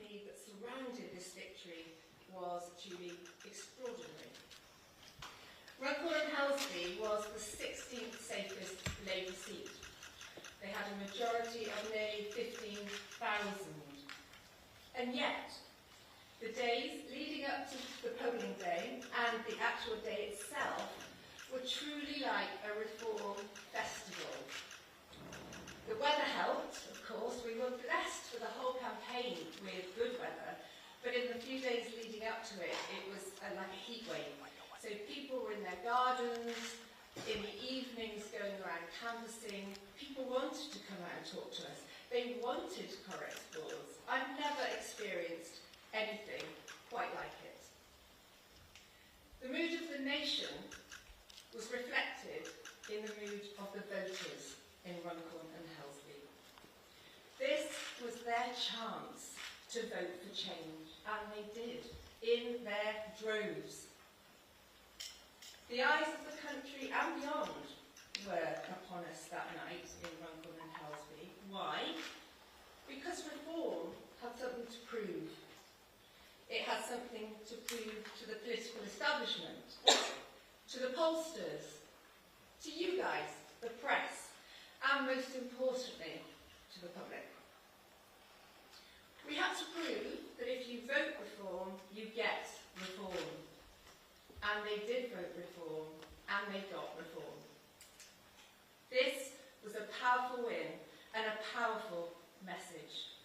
publicity that surrounded this victory was truly extraordinary. Runcorn and Helsby was the 16th safest Labour seat. They had a majority of nearly 15,000. And yet, the days leading up to the polling day and the actual day itself were truly like a reform festival. The weather helped, of course. We were blessed for the whole campaign with good weather, but in the few days leading up to it, it was like a heat wave. So people were in their gardens, in the evenings going around canvassing. People wanted to come out and talk to us. They wanted correspondence. I've never experienced anything quite like it. The mood of the nation was reflected in the mood of the voters in Runcorn and Helsby. This was their chance to vote for change, and they did, in their droves. The eyes of the country and beyond were upon us that night in Runcorn and Helsby. Why? Because reform had something to prove. It had something to prove to the political establishment, to the pollsters, to you guys, the press, and most importantly, to the public. We had to prove that if you vote reform, you get reform. And they did vote reform, and they got reform. This was a powerful win and a powerful message.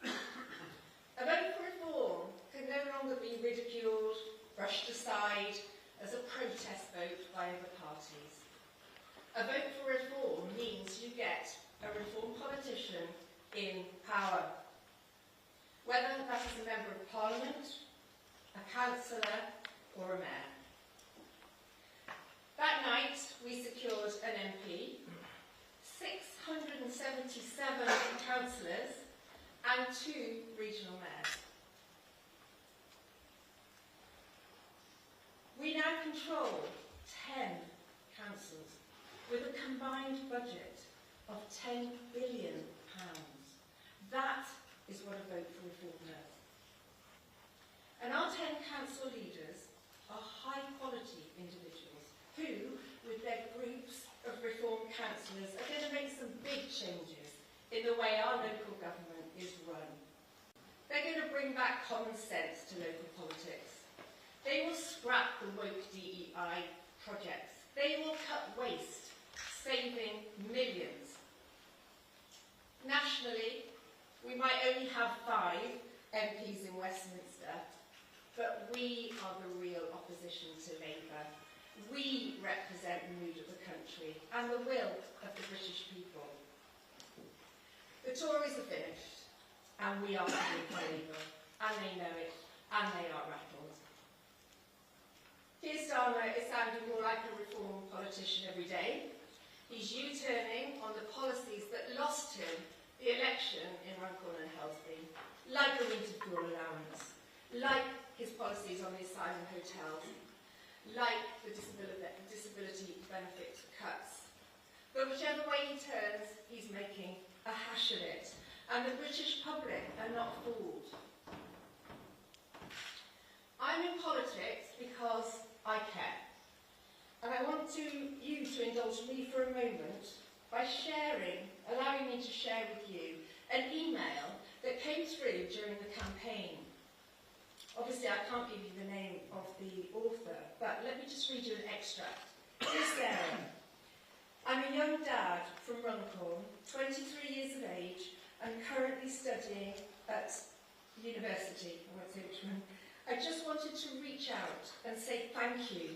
A vote for reform can no longer be ridiculed, brushed aside as a protest vote by other parties. A vote for reform means you get a reform politician in power. Whether that is a member of Parliament, a councillor, or a mayor. That night, we secured an MP, 677 councillors, and 2 regional mayors. We now control 10 councils with a combined budget of £10 billion. That is what a vote for reform does. And our 10 council leaders are high-quality individuals who, with their groups of reform councillors, are going to make some big changes in the way our local government is run. They're going to bring back common sense to local politics. They will scrap the woke DEI projects. They will cut waste, saving millions. Nationally, we might only have 5 MPs in Westminster, but we are the real opposition to Labour. We represent the mood of the country and the will of the British people. The Tories are finished, and we are coming for Labour, and they know it, and they are rattled. Keir Starmer is sounding more like a reform politician every day. He's U-turning on the policies that lost him the election in Runcorn and Helsby, like the winter fuel allowance, like his policies on the asylum hotels, like the disability benefit cuts. But whichever way he turns, he's making a hash of it, and the British public are not fooled. I'm in politics because I care, and I want you to indulge me for a moment by allowing me to share with you an email that came through during the campaign. Obviously, I can't give you the name of the author, but let me just read you an extract. Dear Sarah, I'm a young dad from Runcorn, 23 years of age, and currently studying at university. I won't say which one. I just wanted to reach out and say thank you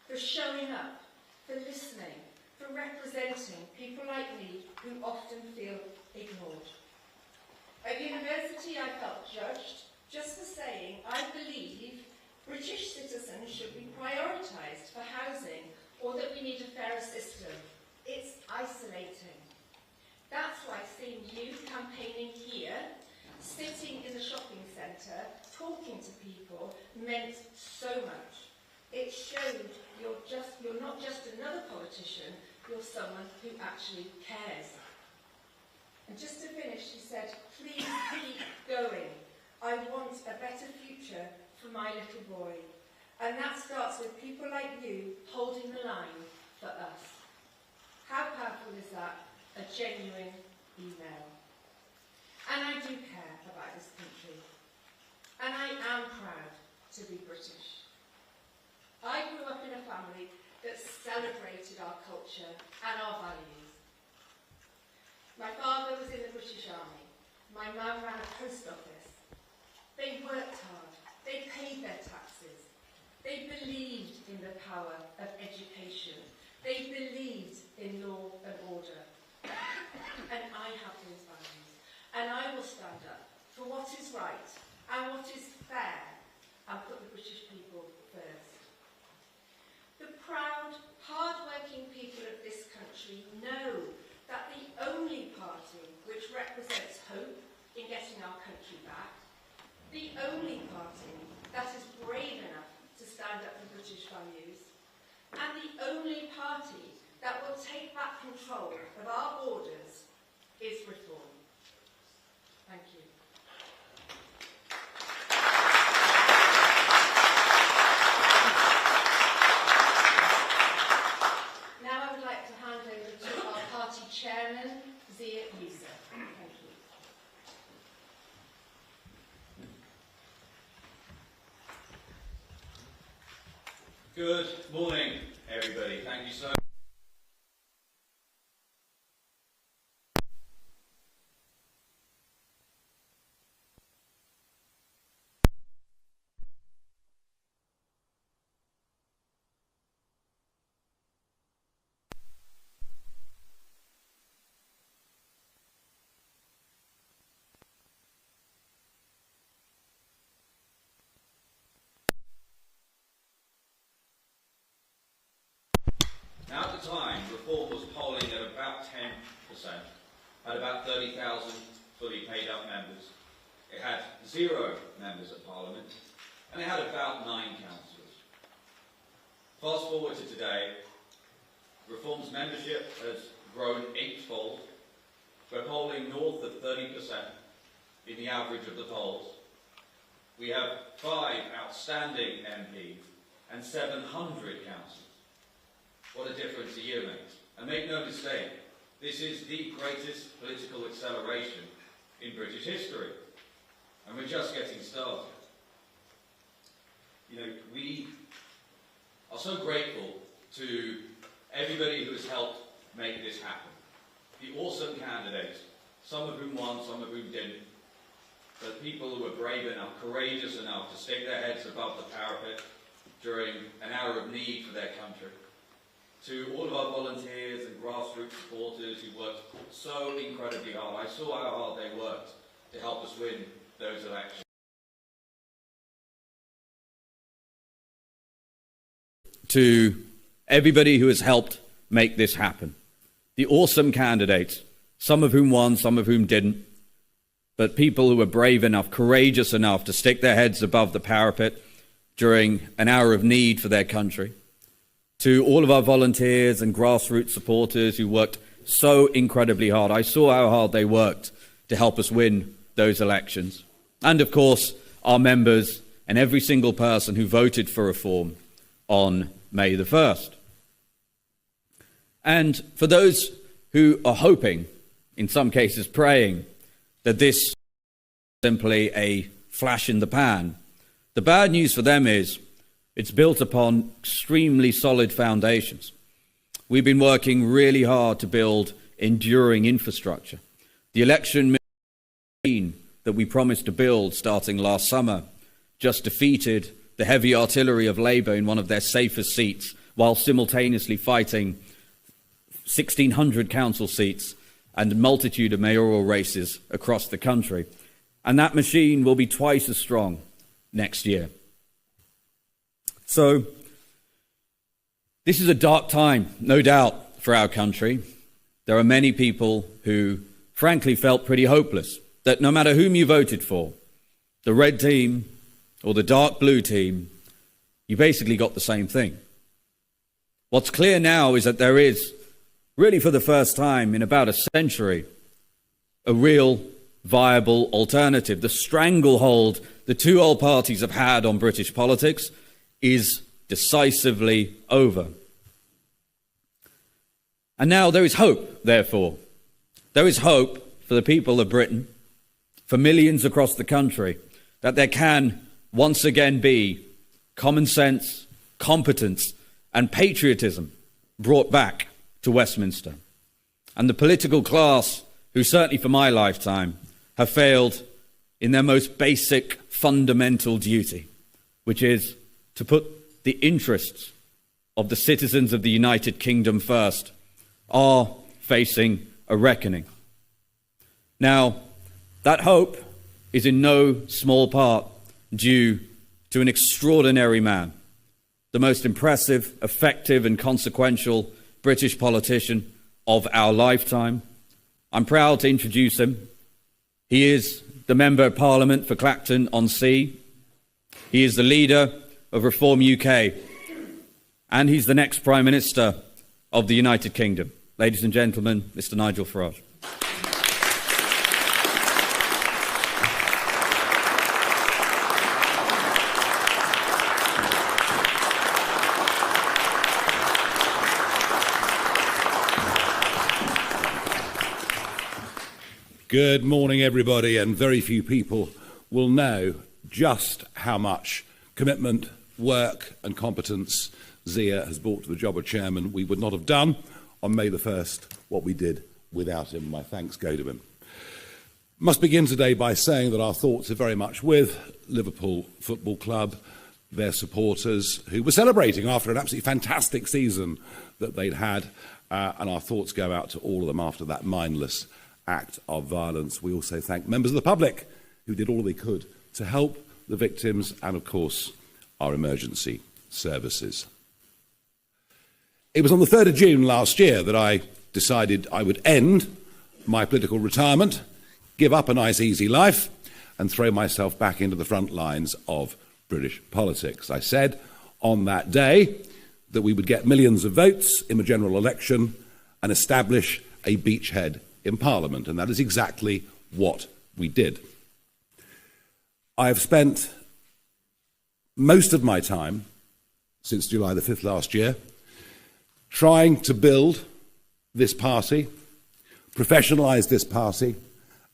for showing up, for listening, for representing people like me who often feel ignored. At university, I felt judged just for saying I believe British citizens should be prioritised for housing, or that we need a fairer system. It's isolating. That's why seeing you campaigning here, sitting in the shopping centre, talking to people, meant so much. It showed you're not just another politician, you're someone who actually cares. And just to finish, she said, please keep going. I want a better future for my little boy. And that starts with people like you holding the line for us. How powerful is that? A genuine email. And I do care about this country. And I am proud to be British. I grew up in a family that celebrated our culture and our values. My father was in the British Army. My mum ran a post office. They worked hard. They paid their taxes. They believed in the power of education. They believed in law and order. And I have those values. And I will stand up for what is right and what is fair and put the British people first. The proud, hard-working people of this country know that the only party which represents hope in getting our country back, the only party that is brave enough to stand up for British values, and the only party that will take back control of our borders is Reform. Thank you. Now I would like to hand over to our party chairman, Yusuf. Thank you. Good morning, everybody. Thank you so much. Now, at the time, Reform was polling at about 10%, had about 30,000 fully paid up members. It had 0 members of Parliament, and it had about 9 councillors. Fast forward to today, Reform's membership has grown 8-fold. We're polling north of 30% in the average of the polls. We have 5 outstanding MPs and 700 councillors. What a difference a year makes. And make no mistake, this is the greatest political acceleration in British history. And we're just getting started. You know, we are so grateful to everybody who has helped make this happen. The awesome candidates, some of whom won, some of whom didn't. The people who were brave enough, courageous enough to stick their heads above the parapet during an hour of need for their country. To all of our volunteers and grassroots supporters who worked so incredibly hard. I saw how hard they worked to help us win those elections. To everybody who has helped make this happen. The awesome candidates, some of whom won, some of whom didn't, but people who were brave enough, courageous enough to stick their heads above the parapet during an hour of need for their country. To all of our volunteers and grassroots supporters who worked so incredibly hard. I saw how hard they worked to help us win those elections. And of course, our members and every single person who voted for Reform on May the 1st. And for those who are hoping, in some cases praying, that this is simply a flash in the pan, the bad news for them is it's built upon extremely solid foundations. We've been working really hard to build enduring infrastructure. The election machine that we promised to build starting last summer just defeated the heavy artillery of Labour in one of their safest seats, while simultaneously fighting 1,600 council seats and a multitude of mayoral races across the country. And that machine will be twice as strong next year. So, this is a dark time, no doubt, for our country. There are many people who, frankly, felt pretty hopeless, that no matter whom you voted for, the red team or the dark blue team, you basically got the same thing. What's clear now is that there is, really for the first time in about a century, a real viable alternative. The stranglehold the two old parties have had on British politics is decisively over. And now there is hope, therefore. There is hope for the people of Britain, for millions across the country, that there can once again be common sense, competence, and patriotism brought back to Westminster. And the political class, who certainly for my lifetime have failed in their most basic fundamental duty, which is to put the interests of the citizens of the United Kingdom first, are facing a reckoning. Now, that hope is in no small part due to an extraordinary man, the most impressive, effective, and consequential British politician of our lifetime. I'm proud to introduce him. He is the Member of Parliament for Clacton-on-Sea. He is the leader of Reform UK. And he's the next Prime Minister of the United Kingdom. Ladies and gentlemen, Mr. Nigel Farage. Good morning, everybody, and very few people will know just how much commitment, work and competence Zia has brought to the job of chairman. We would not have done on May the 1st what we did without him. My thanks go to him. Must begin today by saying that our thoughts are very much with Liverpool Football Club, their supporters, who were celebrating after an absolutely fantastic season that they'd had, and our thoughts go out to all of them after that mindless act of violence. We also thank members of the public who did all they could to help the victims and, of course, our emergency services. It was on the 3rd of June last year that I decided I would end my political retirement, give up a nice easy life and throw myself back into the front lines of British politics. I said on that day that we would get millions of votes in the general election and establish a beachhead in Parliament, and that is exactly what we did. I have spent most of my time, since July the 5th last year, trying to build this party, professionalise this party,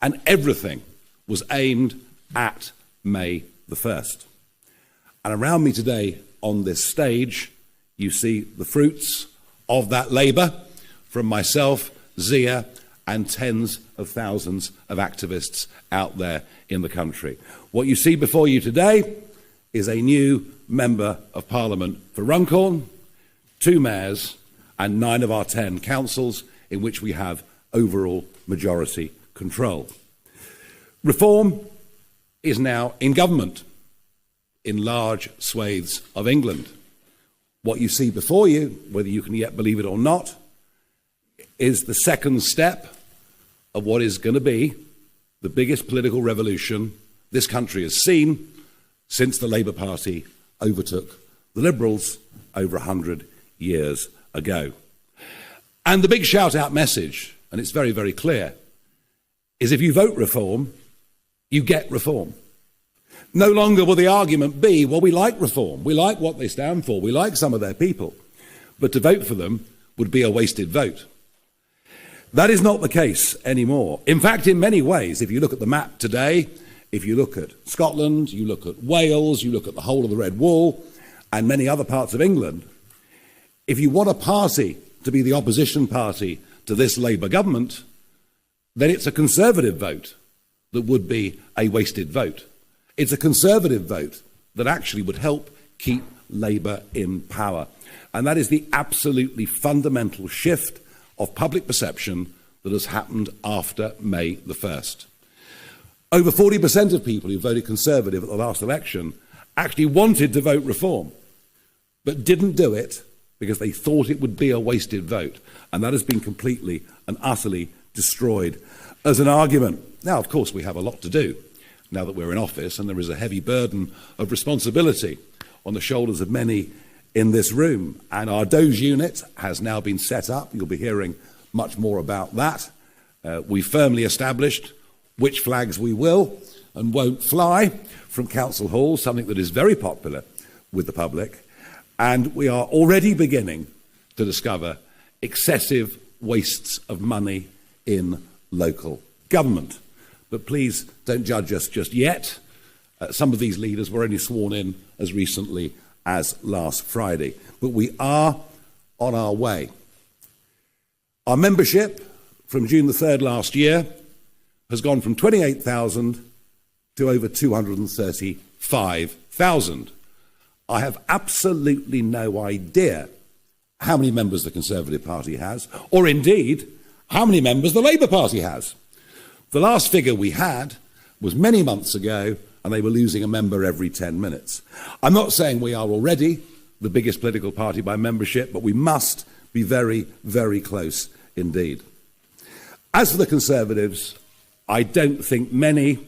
and everything was aimed at May the 1st. And around me today on this stage, you see the fruits of that labour from myself, Zia, and tens of thousands of activists out there in the country. What you see before you today is a new Member of Parliament for Runcorn, 2 mayors, and 9 of our 10 councils in which we have overall majority control. Reform is now in government in large swathes of England. What you see before you, whether you can yet believe it or not, is the second step of what is going to be the biggest political revolution this country has seen since the Labour Party overtook the Liberals over 100 years ago. And the big shout-out message, and it's very, very clear, is if you vote reform, you get reform. No longer will the argument be, well, we like reform, we like what they stand for, we like some of their people, but to vote for them would be a wasted vote. That is not the case anymore. In fact, in many ways, if you look at the map today, if you look at Scotland, you look at Wales, you look at the whole of the Red Wall, and many other parts of England, if you want a party to be the opposition party to this Labour government, then it's a Conservative vote that would be a wasted vote. It's a Conservative vote that actually would help keep Labour in power. And that is the absolutely fundamental shift of public perception that has happened after May the 1st. Over 40% of people who voted Conservative at the last election actually wanted to vote reform, but didn't do it because they thought it would be a wasted vote. And that has been completely and utterly destroyed as an argument. Now, of course, we have a lot to do now that we're in office, and there is a heavy burden of responsibility on the shoulders of many in this room. And our Doge unit has now been set up. You'll be hearing much more about that. We firmly established which flags we will and won't fly from council halls, something that is very popular with the public, and we are already beginning to discover excessive wastes of money in local government. But please don't judge us just yet. Some of these leaders were only sworn in as recently as last Friday. But we are on our way. Our membership from June the 3rd last year has gone from 28,000 to over 235,000. I have absolutely no idea how many members the Conservative Party has, or indeed how many members the Labour Party has. The last figure we had was many months ago, and they were losing a member every 10 minutes. I'm not saying we are already the biggest political party by membership, but we must be very, very close indeed. As for the Conservatives, I don't think many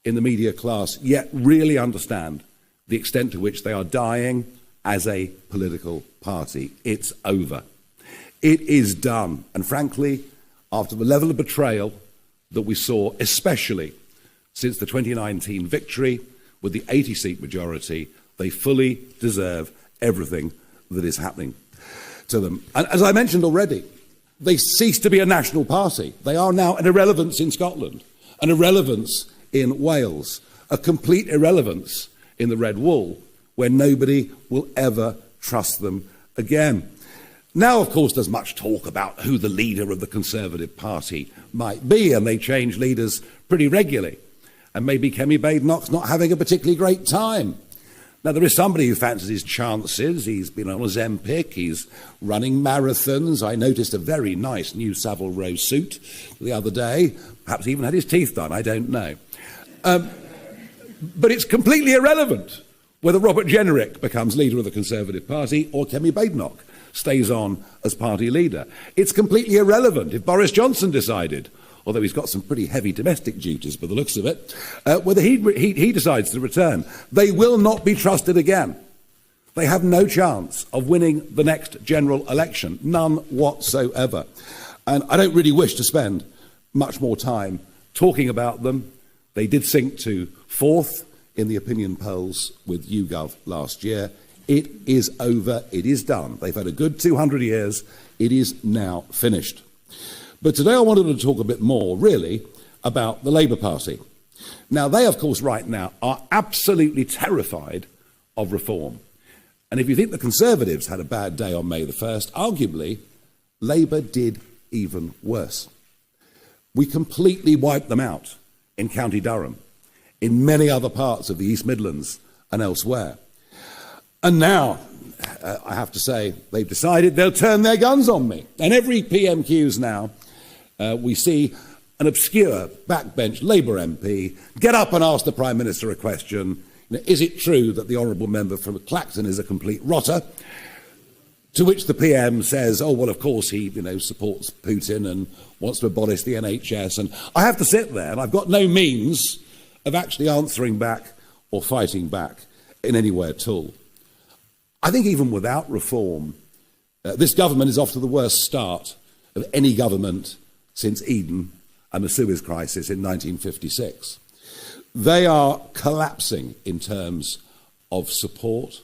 in the media class yet really understand the extent to which they are dying as a political party. It's over. It is done. And frankly, after the level of betrayal that we saw, especially since the 2019 victory with the 80-seat majority, they fully deserve everything that is happening to them. And as I mentioned already, they cease to be a national party. They are now an irrelevance in Scotland, an irrelevance in Wales, a complete irrelevance in the Red Wall, where nobody will ever trust them again. Now, of course, there's much talk about who the leader of the Conservative Party might be, and they change leaders pretty regularly. And maybe Kemi Badenoch's not having a particularly great time. Now, there is somebody who fancies his chances. He's been on Ozempic, he's running marathons. I noticed a very nice new Savile Row suit the other day. Perhaps even had his teeth done, I don't know. But it's completely irrelevant whether Robert Jenrick becomes leader of the Conservative Party or Kemi Badenoch stays on as party leader. It's completely irrelevant if Boris Johnson decided, although he's got some pretty heavy domestic duties by the looks of it, whether he decides to return. They will not be trusted again. They have no chance of winning the next general election, none whatsoever. And I don't really wish to spend much more time talking about them. They did sink to 4th in the opinion polls with YouGov last year. It is over, it is done. They've had a good 200 years, it is now finished. But today I wanted to talk a bit more, really, about the Labour Party. Now, they, of course, right now are absolutely terrified of reform. And if you think the Conservatives had a bad day on May the 1st, arguably, Labour did even worse. We completely wiped them out in County Durham, in many other parts of the East Midlands and elsewhere. And now, I have to say, they've decided they'll turn their guns on me. And every PMQs now, we see an obscure backbench Labour MP get up and ask the Prime Minister a question. Is it true that the honourable member from Clacton is a complete rotter? To which the PM says, oh, well, of course he supports Putin and wants to abolish the NHS. And I have to sit there, and I've got no means of actually answering back or fighting back in any way at all. I think even without reform, this government is off to the worst start of any government since Eden and the Suez Crisis in 1956. They are collapsing in terms of support.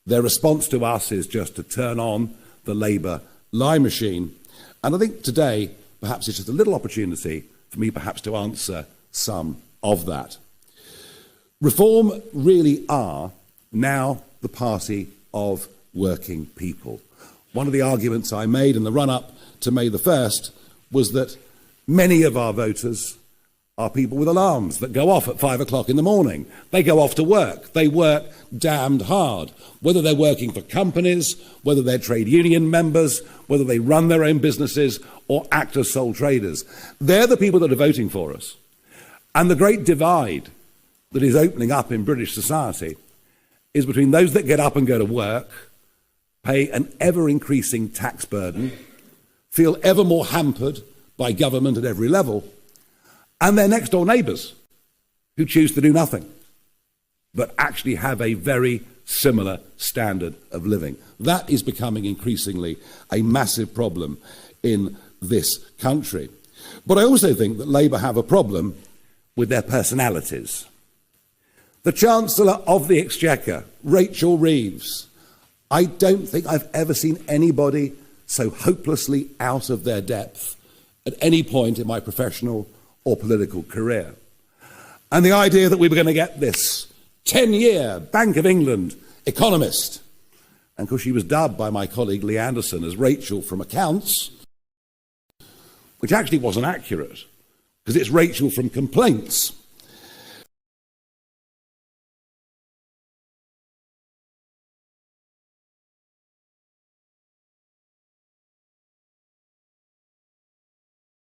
Their response to us is just to turn on the Labour lie machine. And I think today, perhaps it's just a little opportunity for me perhaps to answer some of that. Reform really are now the party of working people. One of the arguments I made in the run-up to May the 1st was that many of our voters are people with alarms that go off at 5 o'clock in the morning. They go off to work. They work damned hard, whether they're working for companies, whether they're trade union members, whether they run their own businesses or act as sole traders. They're the people that are voting for us. And the great divide that is opening up in British society is between those that get up and go to work, pay an ever-increasing tax burden, feel ever more hampered by government at every level, and their next-door neighbours who choose to do nothing, but actually have a very similar standard of living. That is becoming increasingly a massive problem in this country. But I also think that Labour have a problem with their personalities. The Chancellor of the Exchequer, Rachel Reeves, I don't think I've ever seen anybody so hopelessly out of their depth at any point in my professional or political career. And the idea that we were going to get this 10-year Bank of England economist, and of course she was dubbed by my colleague Lee Anderson as Rachel from accounts, which actually wasn't accurate, because it's Rachel from complaints.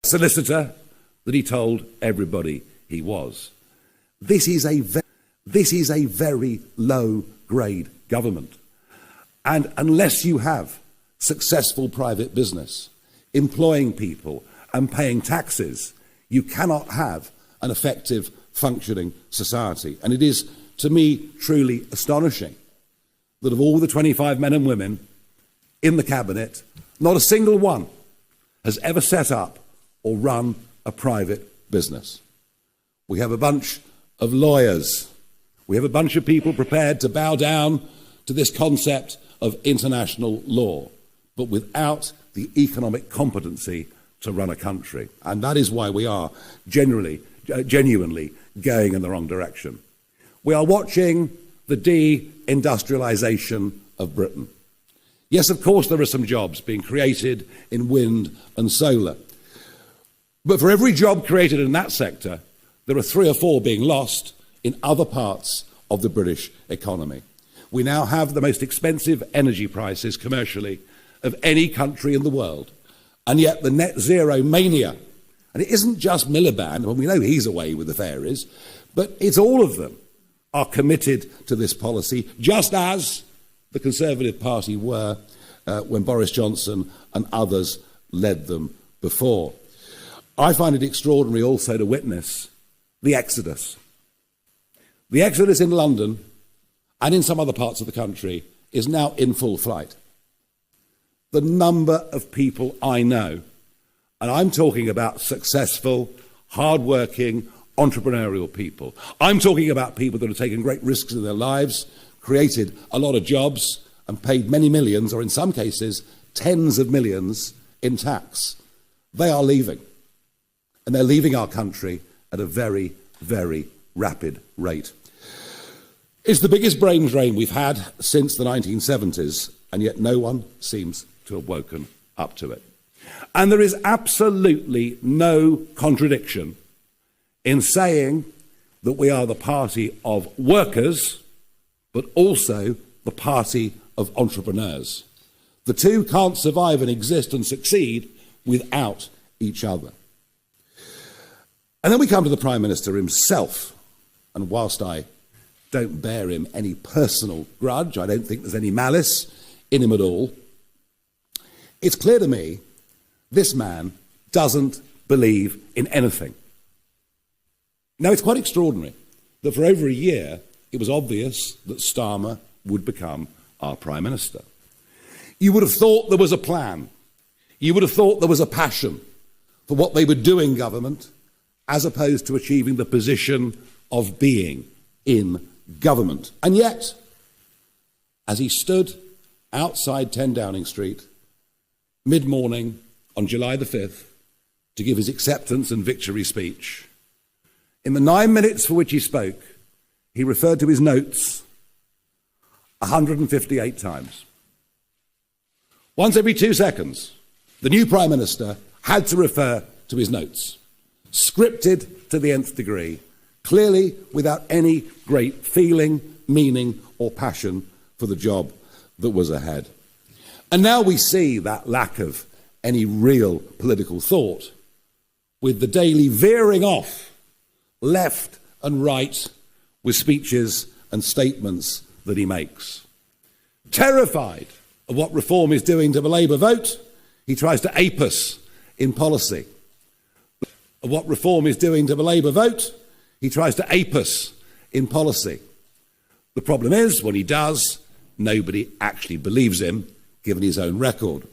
Solicitor that he told everybody he was. This is a very low-grade government. And unless you have successful private business, employing people and paying taxes, you cannot have an effective, functioning society. And it is, to me, truly astonishing that of all the 25 men and women in the cabinet, not a single one has ever set up or run a private business. We have a bunch of lawyers. We have a bunch of people prepared to bow down to this concept of international law, but without the economic competency to run a country. And that is why we are genuinely going in the wrong direction. We are watching the de-industrialisation of Britain. Yes, of course, there are some jobs being created in wind and solar. But for every job created in that sector, there are 3 or 4 being lost in other parts of the British economy. We now have the most expensive energy prices commercially of any country in the world. And yet the net zero mania, and it isn't just Miliband, well, we know he's away with the fairies, but it's all of them are committed to this policy, just as the Conservative Party were when Boris Johnson and others led them before. I find it extraordinary also to witness the exodus. The exodus in London and in some other parts of the country is now in full flight. The number of people I know, and I'm talking about successful, hard-working, entrepreneurial people. I'm talking about people that have taken great risks in their lives, created a lot of jobs, and paid many millions, or in some cases, tens of millions in tax. They are leaving. And they're leaving our country at a very, very rapid rate. It's the biggest brain drain we've had since the 1970s, and yet no one seems to have woken up to it. And there is absolutely no contradiction in saying that we are the party of workers, but also the party of entrepreneurs. The two can't survive and exist and succeed without each other. And then we come to the Prime Minister himself, and whilst I don't bear him any personal grudge, I don't think there's any malice in him at all, it's clear to me this man doesn't believe in anything. Now, it's quite extraordinary that for over a year it was obvious that Starmer would become our Prime Minister. You would have thought there was a plan. You would have thought there was a passion for what they would do in government, as opposed to achieving the position of being in government. And yet, as he stood outside 10 Downing Street, mid-morning on July the 5th, to give his acceptance and victory speech, in the 9 minutes for which he spoke, he referred to his notes 158 times. Once every 2 seconds, the new Prime Minister had to refer to his notes. Scripted to the nth degree, clearly without any great feeling, meaning or passion for the job that was ahead. And now we see that lack of any real political thought with the daily veering off left and right with speeches and statements that he makes. Terrified of what reform is doing to the Labour vote, he tries to ape us in policy. Of what reform is doing to the Labour vote, he tries to ape us in policy. The problem is, when he does, nobody actually believes him, given his own record.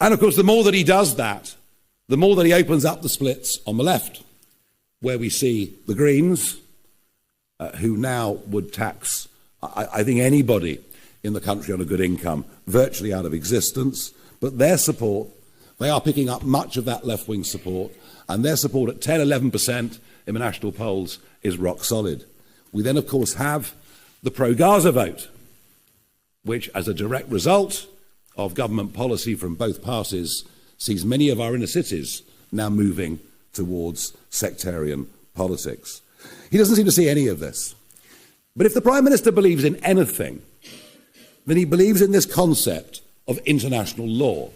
And of course, the more that he does that, the more that he opens up the splits on the left. where we see the Greens, who now would tax, I think, anybody in the country on a good income virtually out of existence, but their support, they are picking up much of that left-wing support, and their support at 10-11% in the national polls is rock solid. We then, of course, have the pro-Gaza vote, which, as a direct result of government policy from both parties, sees many of our inner cities now moving towards sectarian politics. He doesn't seem to see any of this. But if the Prime Minister believes in anything, then he believes in this concept of international law.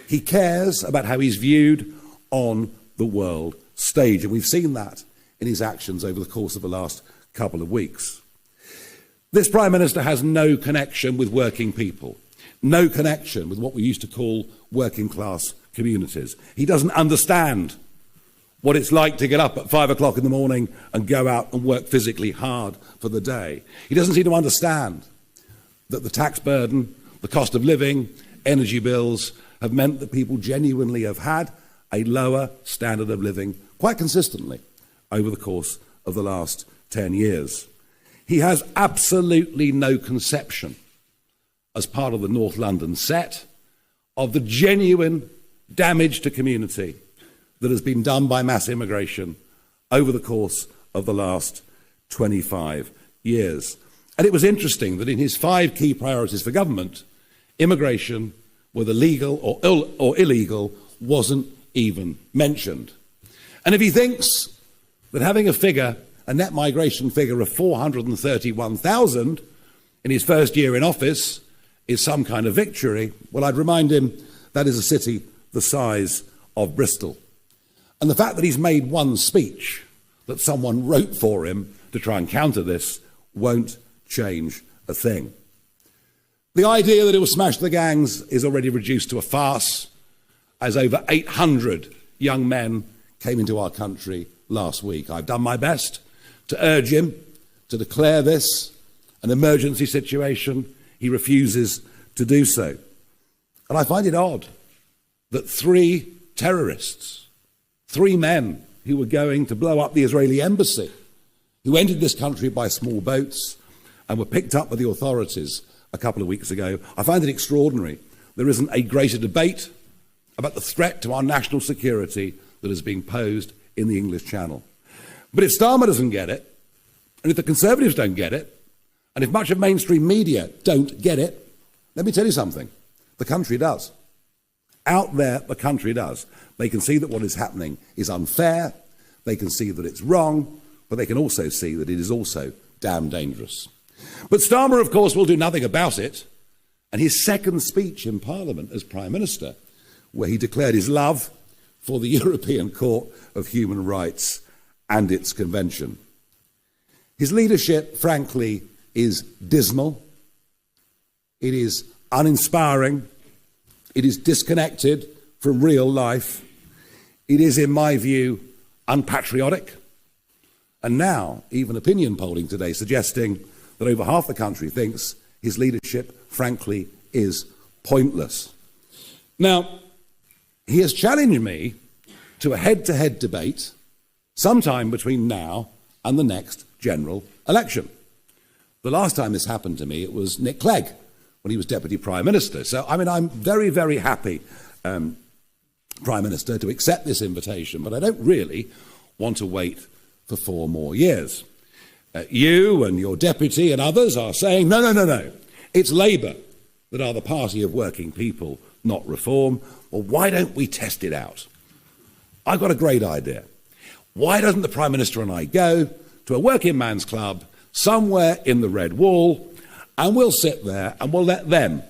He cares about how he's viewed on the world stage, and we've seen that in his actions over the course of the last couple of weeks. This Prime Minister has no connection with working people, no connection with what we used to call working class communities. He doesn't understand what it's like to get up at 5 o'clock in the morning and go out and work physically hard for the day. He doesn't seem to understand that the tax burden, the cost of living, energy bills have meant that people genuinely have had a lower standard of living quite consistently over the course of the last 10 years. He has absolutely no conception, as part of the North London set, of the genuine damage to community that has been done by mass immigration over the course of the last 25 years. And it was interesting that in his 5 key priorities for government, immigration, whether legal or illegal, wasn't even mentioned. And if he thinks that having a net migration figure of 431,000 in his first year in office is some kind of victory, well, I'd remind him that is a city the size of Bristol. And the fact that he's made one speech that someone wrote for him to try and counter this won't change a thing. The idea that it will smash the gangs is already reduced to a farce, as over 800 young men came into our country last week. I've done my best to urge him to declare this an emergency situation. He refuses to do so. And I find it odd that 3 terrorists, 3 men who were going to blow up the Israeli embassy, who entered this country by small boats and were picked up by the authorities a couple of weeks ago, I find it extraordinary there isn't a greater debate about the threat to our national security that is being posed in the English Channel. But if Starmer doesn't get it, and if the Conservatives don't get it, and if much of mainstream media don't get it, let me tell you something. The country does. Out there, the country does. They can see that what is happening is unfair, they can see that it's wrong, but they can also see that it is also damn dangerous. But Starmer, of course, will do nothing about it, and his second speech in Parliament as Prime Minister, where he declared his love for the European Court of Human Rights and its convention. His leadership, frankly, is dismal. It is uninspiring. It is disconnected from real life. It is, in my view, unpatriotic. And now, even opinion polling today suggesting that over half the country thinks his leadership, frankly, is pointless. Now, he has challenged me to a head-to-head debate sometime between now and the next general election. The last time this happened to me, it was Nick Clegg, when he was Deputy Prime Minister. So, I'm very, very happy, Prime Minister, to accept this invitation, but I don't really want to wait for 4 more years. You and your deputy and others are saying, no. It's Labour that are the party of working people, not Reform. Well, why don't we test it out? I've got a great idea. Why doesn't the Prime Minister and I go to a working man's club somewhere in the Red Wall, and we'll sit there and we'll let them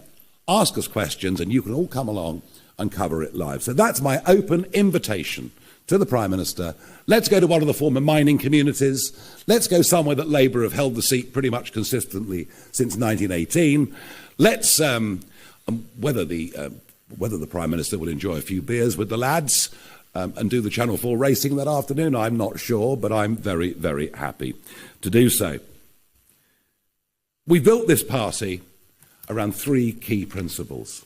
ask us questions, and you can all come along and cover it live. So that's my open invitation to the Prime Minister. Let's go to one of the former mining communities. Let's go somewhere that Labour have held the seat pretty much consistently since 1918. Let's, whether the Prime Minister will enjoy a few beers with the lads and do the Channel 4 racing that afternoon, I'm not sure, but I'm very, very happy to do so. We built this party around 3 key principles,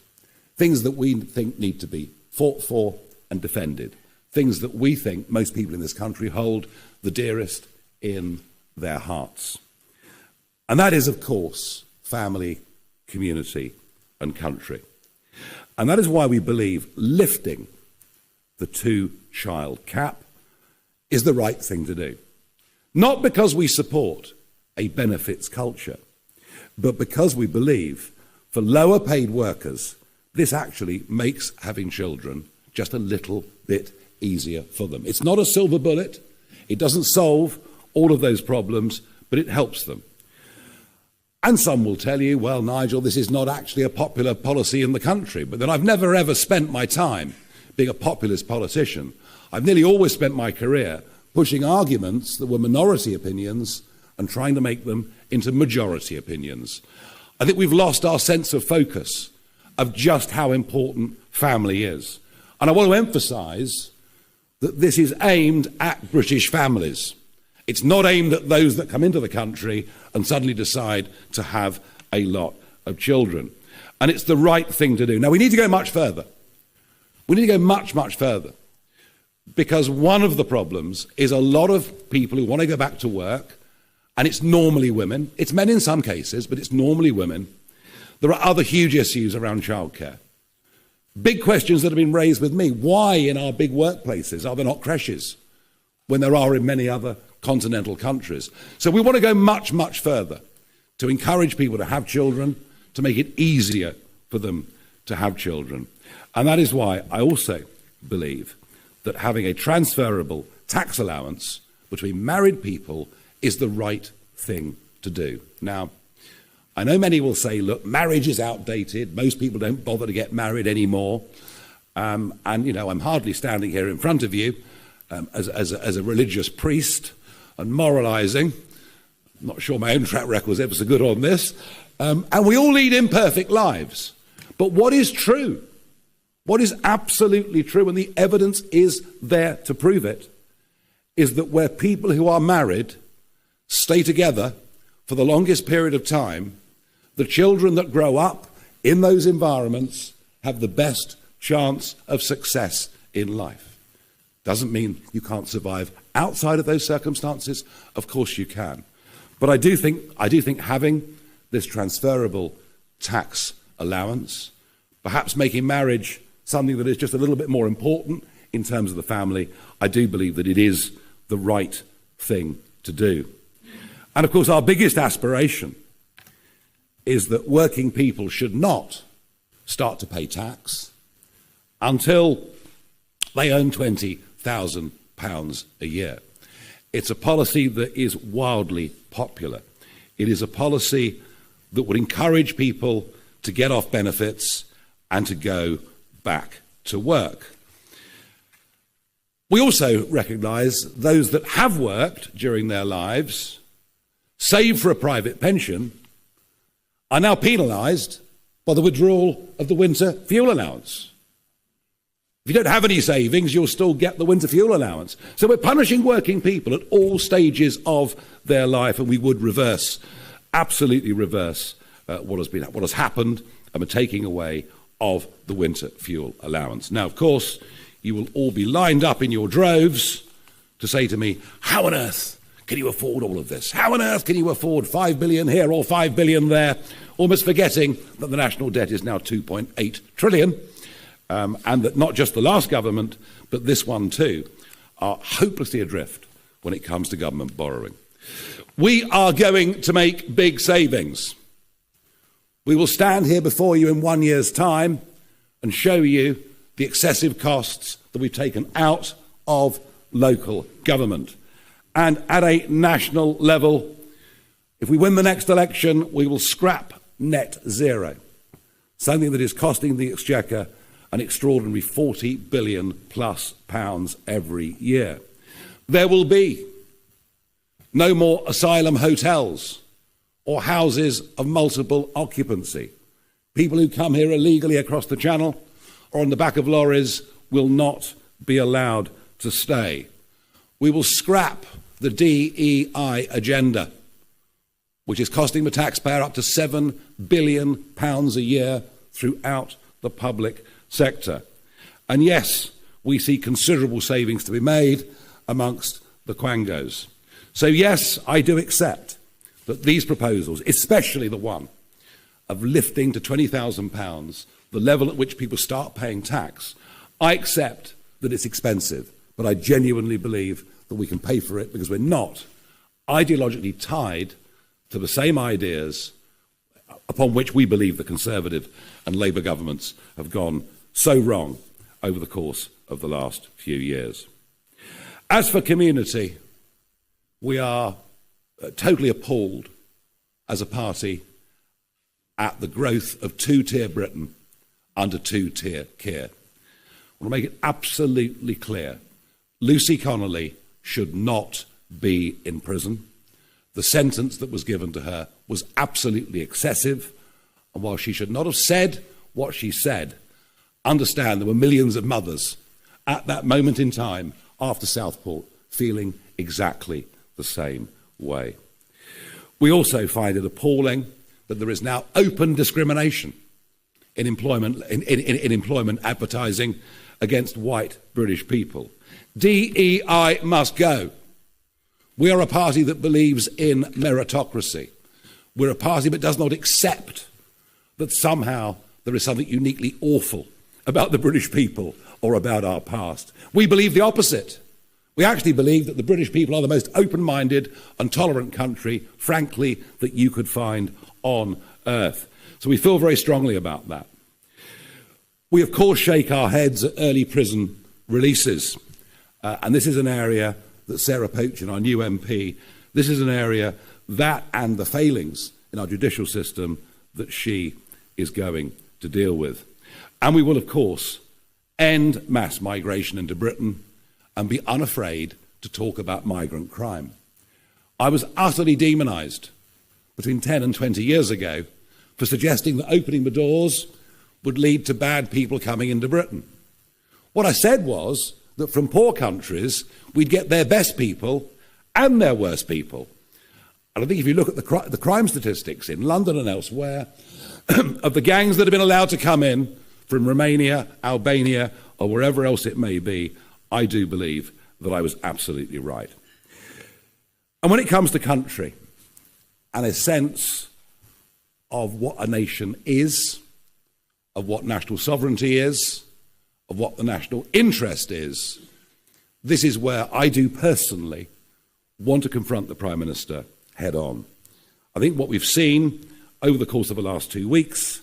things that we think need to be fought for and defended. things that we think most people in this country hold the dearest in their hearts. And that is, of course, family, community, and country. And that is why we believe lifting the two-child cap is the right thing to do. Not because we support a benefits culture, but because we believe for lower paid workers, this actually makes having children just a little bit easier for them. It's not a silver bullet. It doesn't solve all of those problems, but it helps them. And some will tell you, well, Nigel, this is not actually a popular policy in the country. But then I've never ever spent my time being a populist politician. I've nearly always spent my career pushing arguments that were minority opinions and trying to make them into majority opinions. I think we've lost our sense of focus of just how important family is. And I want to emphasise that this is aimed at British families. It's not aimed at those that come into the country and suddenly decide to have a lot of children. And it's the right thing to do. Now, we need to go much further. We need to go much, much further. Because one of the problems is a lot of people who want to go back to work, and it's normally women. It's men in some cases, but it's normally women. There are other huge issues around childcare. Big questions that have been raised with me. Why in our big workplaces are there not creches when there are in many other continental countries? So we want to go much, much further to encourage people to have children, to make it easier for them to have children. And that is why I also believe that having a transferable tax allowance between married people is the right thing to do. Now, I know many will say, look, marriage is outdated. Most people don't bother to get married anymore. And, you know, I'm hardly standing here in front of you as a religious priest and moralising. I'm not sure my own track record was ever so good on this. And we all lead imperfect lives. But what is true, what is absolutely true, and the evidence is there to prove it, is that where people who are married stay together for the longest period of time, the children that grow up in those environments have the best chance of success in life. Doesn't mean you can't survive outside of those circumstances. Of course you can. But I do think having this transferable tax allowance, perhaps making marriage something that is just a little bit more important in terms of the family, I do believe that it is the right thing to do. And of course our biggest aspiration is that working people should not start to pay tax until they earn £20,000 a year. It's a policy that is wildly popular. It is a policy that would encourage people to get off benefits and to go back to work. We also recognise those that have worked during their lives, saved for a private pension, are now penalised by the withdrawal of the winter fuel allowance. If you don't have any savings, you'll still get the winter fuel allowance. So we're punishing working people at all stages of their life, and we would reverse, absolutely reverse what has happened, and we're taking away of the winter fuel allowance. Now, of course, you will all be lined up in your droves to say to me, how on earth can you afford all of this? How on earth can you afford 5 billion here or 5 billion there? Almost forgetting that the national debt is now 2.8 trillion, and that not just the last government, but this one too, are hopelessly adrift when it comes to government borrowing. We are going to make big savings. We will stand here before you in 1 year's time and show you the excessive costs that we've taken out of local government. And at a national level, if we win the next election, we will scrap net zero, something that is costing the Exchequer an extraordinary £40 billion plus every year. There will be no more asylum hotels or houses of multiple occupancy. People who come here illegally across the channel or on the back of lorries will not be allowed to stay. We will scrap the DEI agenda, which is costing the taxpayer up to £7 billion a year throughout the public sector. And yes, we see considerable savings to be made amongst the quangos. So yes, I do accept that these proposals, especially the one of lifting to £20,000 the level at which people start paying tax, I accept that it's expensive, but I genuinely believe that we can pay for it because we're not ideologically tied to the same ideas upon which we believe the Conservative and Labour governments have gone so wrong over the course of the last few years. As for community, we are totally appalled as a party at the growth of two-tier Britain under two-tier Keir. I want to make it absolutely clear. Lucy Connolly should not be in prison. The sentence that was given to her was absolutely excessive, and while she should not have said what she said, understand there were millions of mothers at that moment in time after Southport feeling exactly the same way. We also find it appalling that there is now open discrimination in employment advertising against white British people. DEI must go. We are a party that believes in meritocracy. We're a party that does not accept that somehow there is something uniquely awful about the British people or about our past. We believe the opposite. We actually believe that the British people are the most open-minded and tolerant country, frankly, that you could find on earth. So we feel very strongly about that. We, of course, shake our heads at early prison releases. And this is an area that Sarah Pochin, our new MP, this is an area that and the failings in our judicial system that she is going to deal with. And we will, of course, end mass migration into Britain and be unafraid to talk about migrant crime. I was utterly demonised between 10 and 20 years ago for suggesting that opening the doors would lead to bad people coming into Britain. What I said was that from poor countries, we'd get their best people and their worst people. And I think if you look at the crime statistics in London and elsewhere, of the gangs that have been allowed to come in from Romania, Albania, or wherever else it may be, I do believe that I was absolutely right. And when it comes to country and a sense of what a nation is, of what national sovereignty is, of what the national interest is, this is where I do personally want to confront the Prime Minister head on. I think what we've seen over the course of the last 2 weeks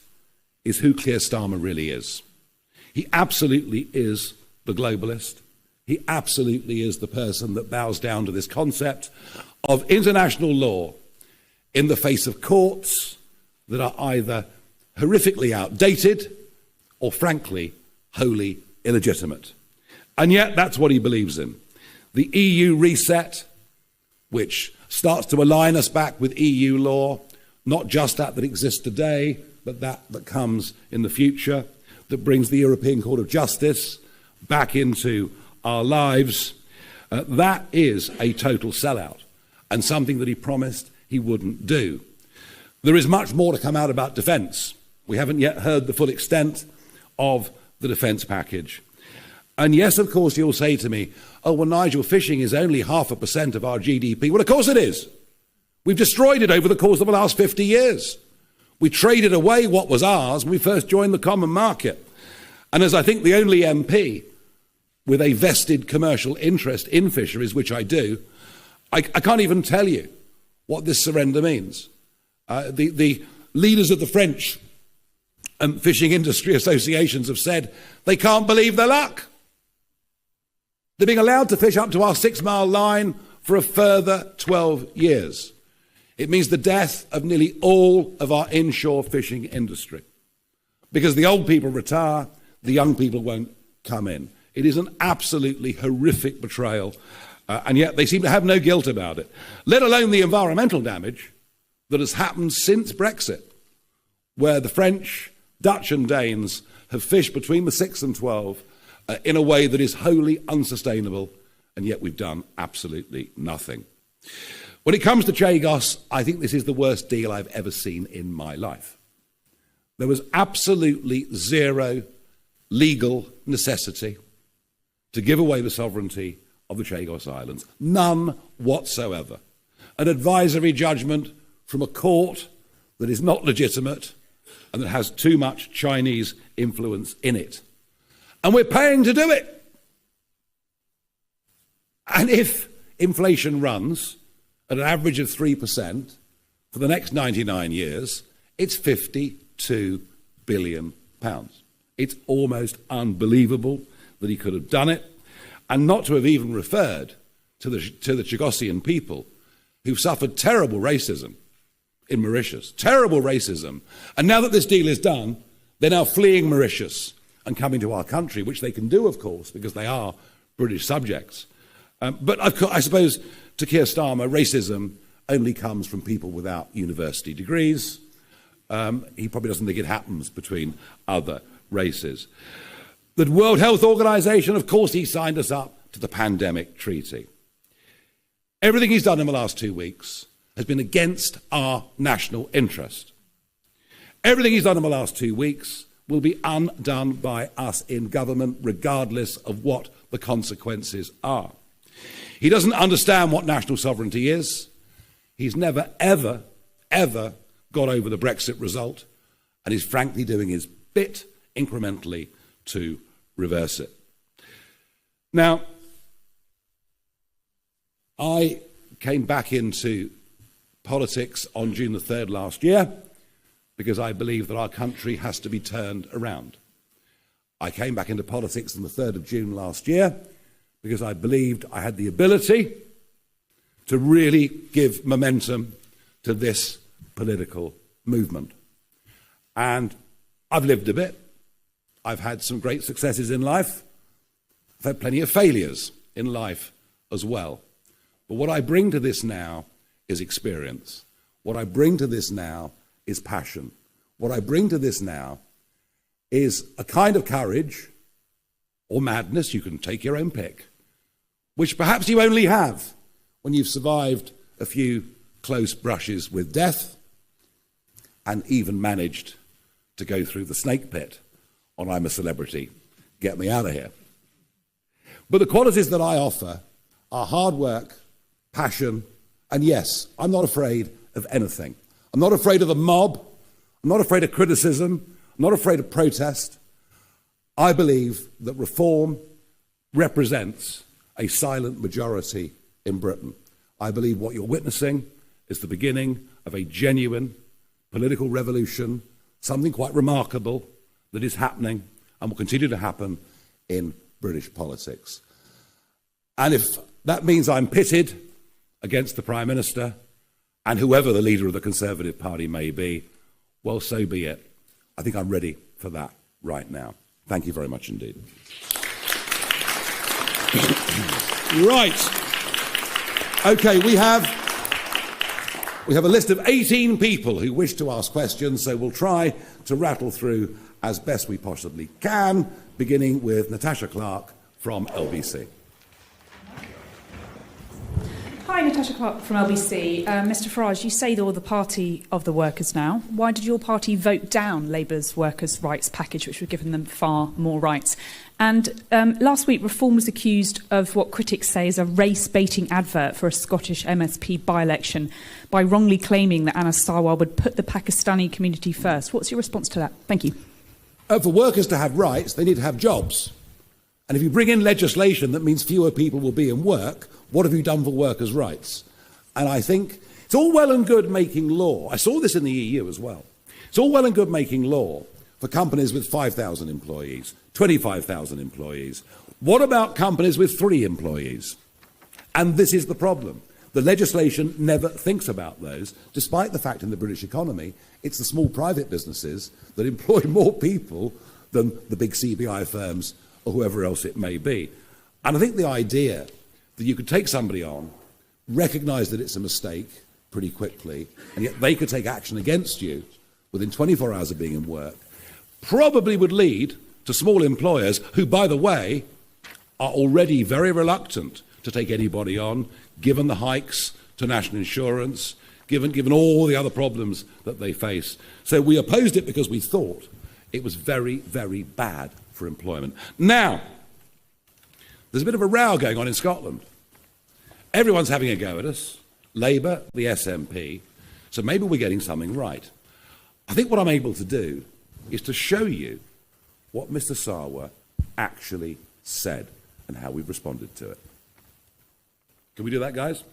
is who Keir Starmer really is. He absolutely is the globalist. He absolutely is the person that bows down to this concept of international law in the face of courts that are either horrifically outdated or, frankly, wholly illegitimate. And yet that's what he believes in. The EU reset, which starts to align us back with EU law, not just that exists today, but that comes in the future, that brings the European Court of Justice back into our lives. That is a total sellout and something that he promised he wouldn't do. There is much more to come out about defence. We haven't yet heard the full extent of the defence package. And yes, of course, you'll say to me, oh, well, Nigel, fishing is only 0.5% of our GDP. Well, of course it is. We've destroyed it over the course of the last 50 years. We traded away what was ours when we first joined the common market. And as I think the only MP with a vested commercial interest in fisheries, which I do, I can't even tell you what this surrender means. The leaders of the French fishing industry associations have said they can't believe their luck. They're being allowed to fish up to our 6-mile line for a further 12 years. It means the death of nearly all of our inshore fishing industry. Because the old people retire, the young people won't come in. It is an absolutely horrific betrayal, and yet they seem to have no guilt about it, let alone the environmental damage that has happened since Brexit, where the French, Dutch and Danes have fished between the 6 and 12 in a way that is wholly unsustainable, and yet we've done absolutely nothing. When it comes to Chagos, I think this is the worst deal I've ever seen in my life. There was absolutely zero legal necessity to give away the sovereignty of the Chagos Islands. None whatsoever. An advisory judgment from a court that is not legitimate and that has too much Chinese influence in it. And we're paying to do it. And if inflation runs at an average of 3% for the next 99 years, it's £52 billion. It's almost unbelievable that he could have done it, and not to have even referred to the Chagosian people who've suffered terrible racism in Mauritius, terrible racism. And now that this deal is done, they're now fleeing Mauritius and coming to our country, which they can do, of course, because they are British subjects. But I suppose, to Keir Starmer, racism only comes from people without university degrees. He probably doesn't think it happens between other races. The World Health Organization, of course, he signed us up to the pandemic treaty. Everything he's done in the last 2 weeks has been against our national interest. Everything he's done in the last 2 weeks will be undone by us in government, regardless of what the consequences are. He doesn't understand what national sovereignty is. He's never, ever, ever got over the Brexit result, and he's frankly doing his bit incrementally to reverse it. Now, I came back into politics on June the 3rd last year because I believe that our country has to be turned around. I came back into politics on the 3rd of June last year because I believed I had the ability to really give momentum to this political movement. And I've lived a bit. I've had some great successes in life. I've had plenty of failures in life as well. But what I bring to this now is experience. What I bring to this now is passion. What I bring to this now is a kind of courage or madness, you can take your own pick, which perhaps you only have when you've survived a few close brushes with death and even managed to go through the snake pit on I'm a Celebrity, Get Me Out of Here. But the qualities that I offer are hard work, passion, and yes, I'm not afraid of anything. I'm not afraid of the mob. I'm not afraid of criticism. I'm not afraid of protest. I believe that reform represents a silent majority in Britain. I believe what you're witnessing is the beginning of a genuine political revolution, something quite remarkable that is happening and will continue to happen in British politics. And if that means I'm pitted against the Prime Minister and whoever the leader of the Conservative Party may be, well, so be it. I think I'm ready for that right now. Thank you very much indeed. Right. Okay, we have a list of 18 people who wish to ask questions, so we'll try to rattle through as best we possibly can, beginning with Natasha Clark from LBC. Hi, Natasha Clark from LBC. Mr Farage, you say you're the party of the workers now. Why did your party vote down Labour's workers' rights package, which would have given them far more rights? And last week, Reform was accused of what critics say is a race-baiting advert for a Scottish MSP by-election by wrongly claiming that Anas Sarwar would put the Pakistani community first. What's your response to that? Thank you. For workers to have rights, they need to have jobs. And if you bring in legislation that means fewer people will be in work, what have you done for workers' rights? And I think it's all well and good making law. I saw this in the EU as well. It's all well and good making law for companies with 5,000 employees, 25,000 employees. What about companies with 3 employees? And this is the problem. The legislation never thinks about those, despite the fact in the British economy, it's the small private businesses that employ more people than the big CBI firms or whoever else it may be. And I think the idea that you could take somebody on, recognise that it's a mistake pretty quickly, and yet they could take action against you within 24 hours of being in work, probably would lead to small employers who, by the way, are already very reluctant to take anybody on, given the hikes to national insurance, given all the other problems that they face. So we opposed it because we thought it was very, very bad for employment. Now, There's a bit of a row going on in Scotland. Everyone's having a go at us, Labour, the SNP, so maybe we're getting something right. I think what I'm able to do is to show you what Mr Sarwar actually said and how we've responded to it. Can we do that, guys?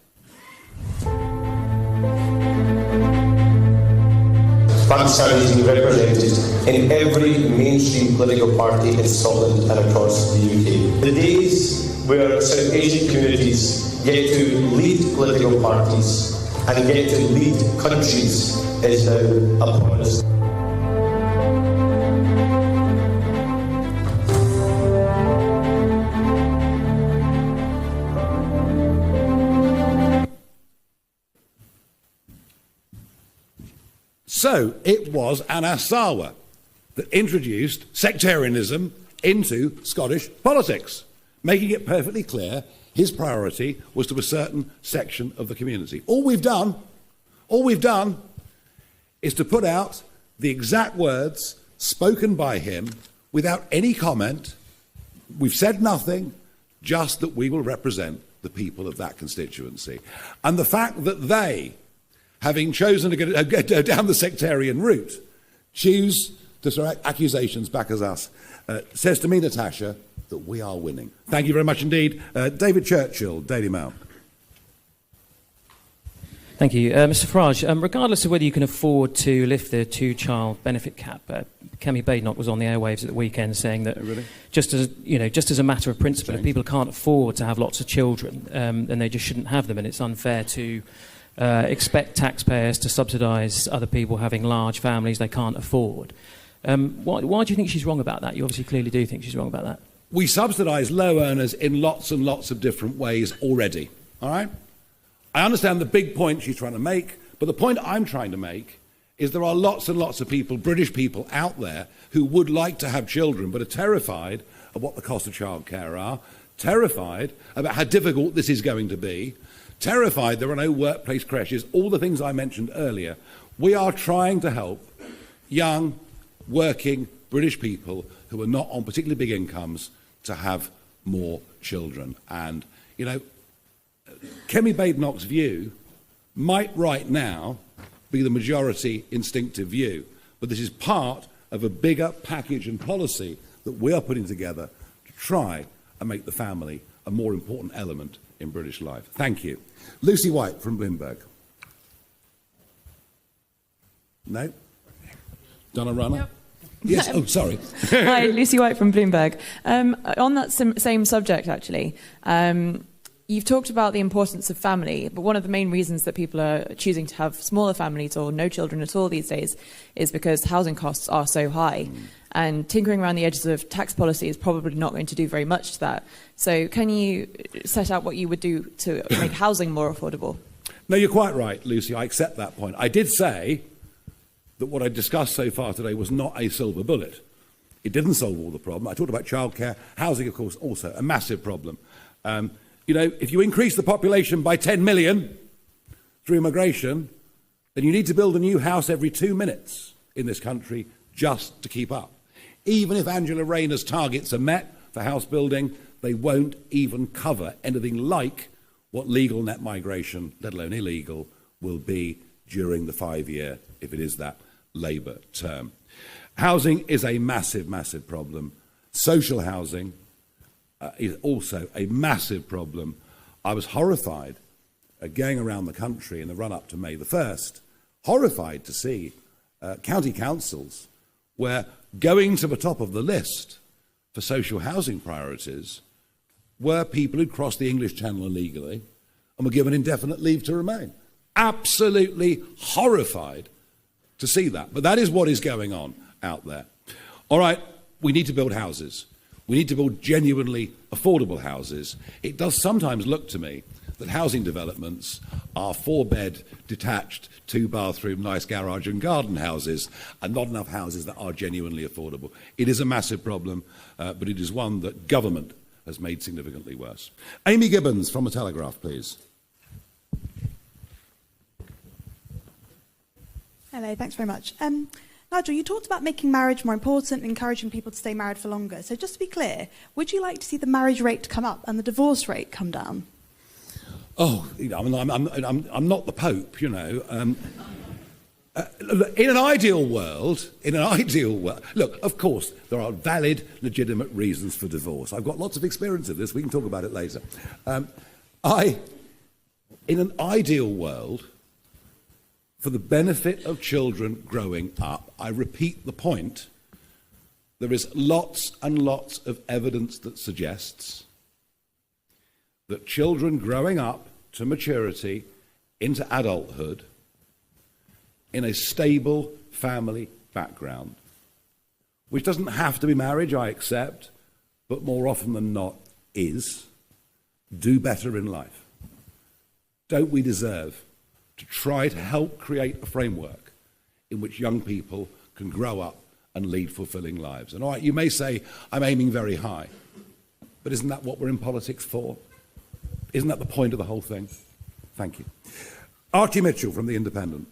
Pakistan is being represented in every mainstream political party in Scotland and across the UK. The days where South Asian communities get to lead political parties and get to lead countries is now upon us. So it was Anas Sarwar that introduced sectarianism into Scottish politics, making it perfectly clear his priority was to a certain section of the community. All we've done is to put out the exact words spoken by him without any comment. We've said nothing, just that we will represent the people of that constituency. And the fact that they, having chosen to go down the sectarian route, choose to throw accusations back at us, says to me, Natasha, that we are winning. Thank you very much indeed. David Churchill, Daily Mail. Thank you. Mr Farage, regardless of whether you can afford to lift the two-child benefit cap, Kemi Badenoch was on the airwaves at the weekend saying that just as a matter of principle, if people can't afford to have lots of children, then they just shouldn't have them, and it's unfair to expect taxpayers to subsidise other people having large families they can't afford. Why do you think she's wrong about that? You obviously clearly do think she's wrong about that. We subsidise low earners in lots and lots of different ways already, all right? I understand the big point she's trying to make, but the point I'm trying to make is there are lots and lots of people, British people out there, who would like to have children but are terrified of what the cost of childcare are, terrified about how difficult this is going to be, terrified there are no workplace creches, all the things I mentioned earlier. We are trying to help young, working British people who are not on particularly big incomes to have more children. And, you know, Kemi Badenoch's view might right now be the majority instinctive view, but this is part of a bigger package and policy that we are putting together to try and make the family a more important element in British life. Thank you. Lucy White from Bloomberg. No? Donna Runner? Yep. Yes, oh, sorry. Hi, Lucy White from Bloomberg. On that same subject, actually, you've talked about the importance of family, but one of the main reasons that people are choosing to have smaller families or no children at all these days is because housing costs are so high. And tinkering around the edges of tax policy is probably not going to do very much to that. So can you set out what you would do to make housing more affordable? No, you're quite right, Lucy. I accept that point. I did say that what I discussed so far today was not a silver bullet. It didn't solve all the problem. I talked about childcare, housing, of course, also a massive problem. You know, if you increase the population by 10 million through immigration, then you need to build a new house every 2 minutes in this country just to keep up. Even if Angela Rayner's targets are met for house building, they won't even cover anything like what legal net migration, let alone illegal, will be during the 5-year, if it is that, Labour term. Housing is a massive, massive problem. Social housing is also a massive problem. I was horrified going around the country in the run-up to May the 1st, horrified to see county councils where going to the top of the list for social housing priorities were people who'd crossed the English Channel illegally and were given indefinite leave to remain. Absolutely horrified to see that. But that is what is going on out there. All right, we need to build houses. We need to build genuinely affordable houses. It does sometimes look to me that housing developments are 4-bed, detached, 2-bathroom, nice garage and garden houses, and not enough houses that are genuinely affordable. It is a massive problem, but it is one that government has made significantly worse. Amy Gibbons from The Telegraph, please. Hello, thanks very much. Nigel, you talked about making marriage more important and encouraging people to stay married for longer. So just to be clear, would you like to see the marriage rate come up and the divorce rate come down? Oh, you know, I'm not the Pope, you know. In an ideal world, look, of course, there are valid, legitimate reasons for divorce. I've got lots of experience of this. We can talk about it later. In an ideal world, for the benefit of children growing up, I repeat the point, there is lots and lots of evidence that suggests that children growing up to maturity into adulthood in a stable family background, which doesn't have to be marriage, I accept, but more often than not is, do better in life. Don't we deserve to try to help create a framework in which young people can grow up and lead fulfilling lives? And all right, you may say, I'm aiming very high, but isn't that what we're in politics for? Isn't that the point of the whole thing? Thank you. Archie Mitchell from The Independent.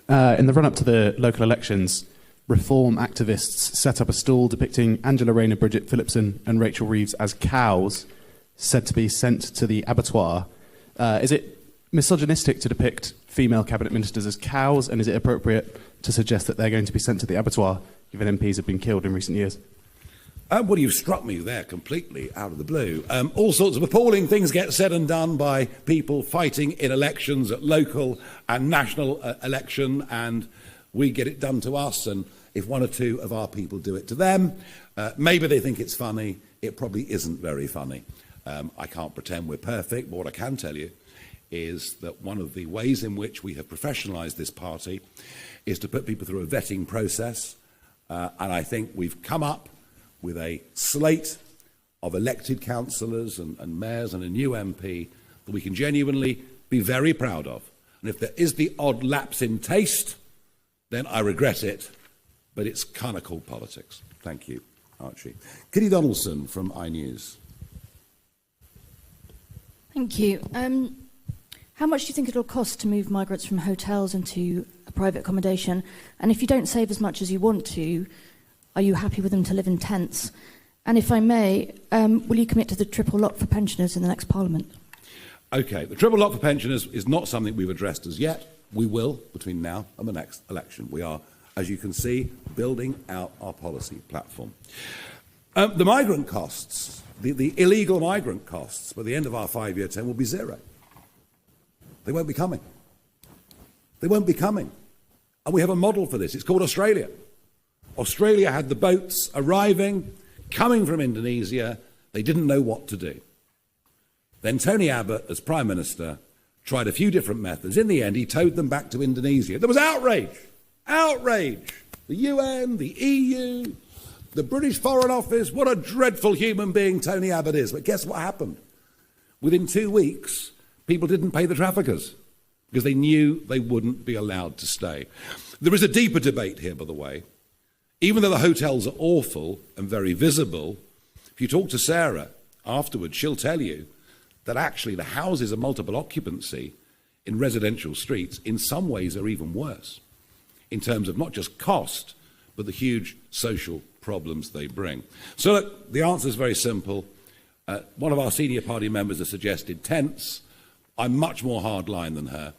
In the run-up to the local elections, reform activists set up a stall depicting Angela Rayner, Bridget Phillipson and Rachel Reeves as cows said to be sent to the abattoir. Is it misogynistic to depict female cabinet ministers as cows, and is it appropriate to suggest that they're going to be sent to the abattoir given MPs have been killed in recent years? Well, you've struck me there completely out of the blue. All sorts of appalling things get said and done by people fighting in elections at local and national election, and we get it done to us, and if one or two of our people do it to them, maybe they think it's funny. It probably isn't very funny. I can't pretend we're perfect, but what I can tell you is that one of the ways in which we have professionalised this party is to put people through a vetting process, and I think we've come up with a slate of elected councillors and mayors and a new MP that we can genuinely be very proud of. And if there is the odd lapse in taste, then I regret it, but it's kind of called politics. Thank you, Archie. Kitty Donaldson from iNews. Thank you. How much do you think it'll cost to move migrants from hotels into a private accommodation? And if you don't save as much as you want to, are you happy with them to live in tents? And if I may, will you commit to the triple lock for pensioners in the next Parliament? OK, the triple lock for pensioners is not something we've addressed as yet. We will between now and the next election. We are, as you can see, building out our policy platform. The migrant costs, the illegal migrant costs, by the end of our 5-year term will be zero. They won't be coming. They won't be coming. And we have a model for this. It's called Australia. Australia had the boats arriving, coming from Indonesia. They didn't know what to do. Then Tony Abbott, as Prime Minister, tried a few different methods. In the end, he towed them back to Indonesia. There was outrage. Outrage. The UN, the EU, the British Foreign Office. What a dreadful human being Tony Abbott is. But guess what happened? Within 2 weeks, people didn't pay the traffickers because they knew they wouldn't be allowed to stay. There is a deeper debate here, by the way. Even though the hotels are awful and very visible, if you talk to Sarah afterwards, she'll tell you that actually the houses of multiple occupancy in residential streets in some ways are even worse in terms of not just cost, but the huge social problems they bring. So look, the answer is very simple. One of our senior party members has suggested tents. I'm much more hardline than her.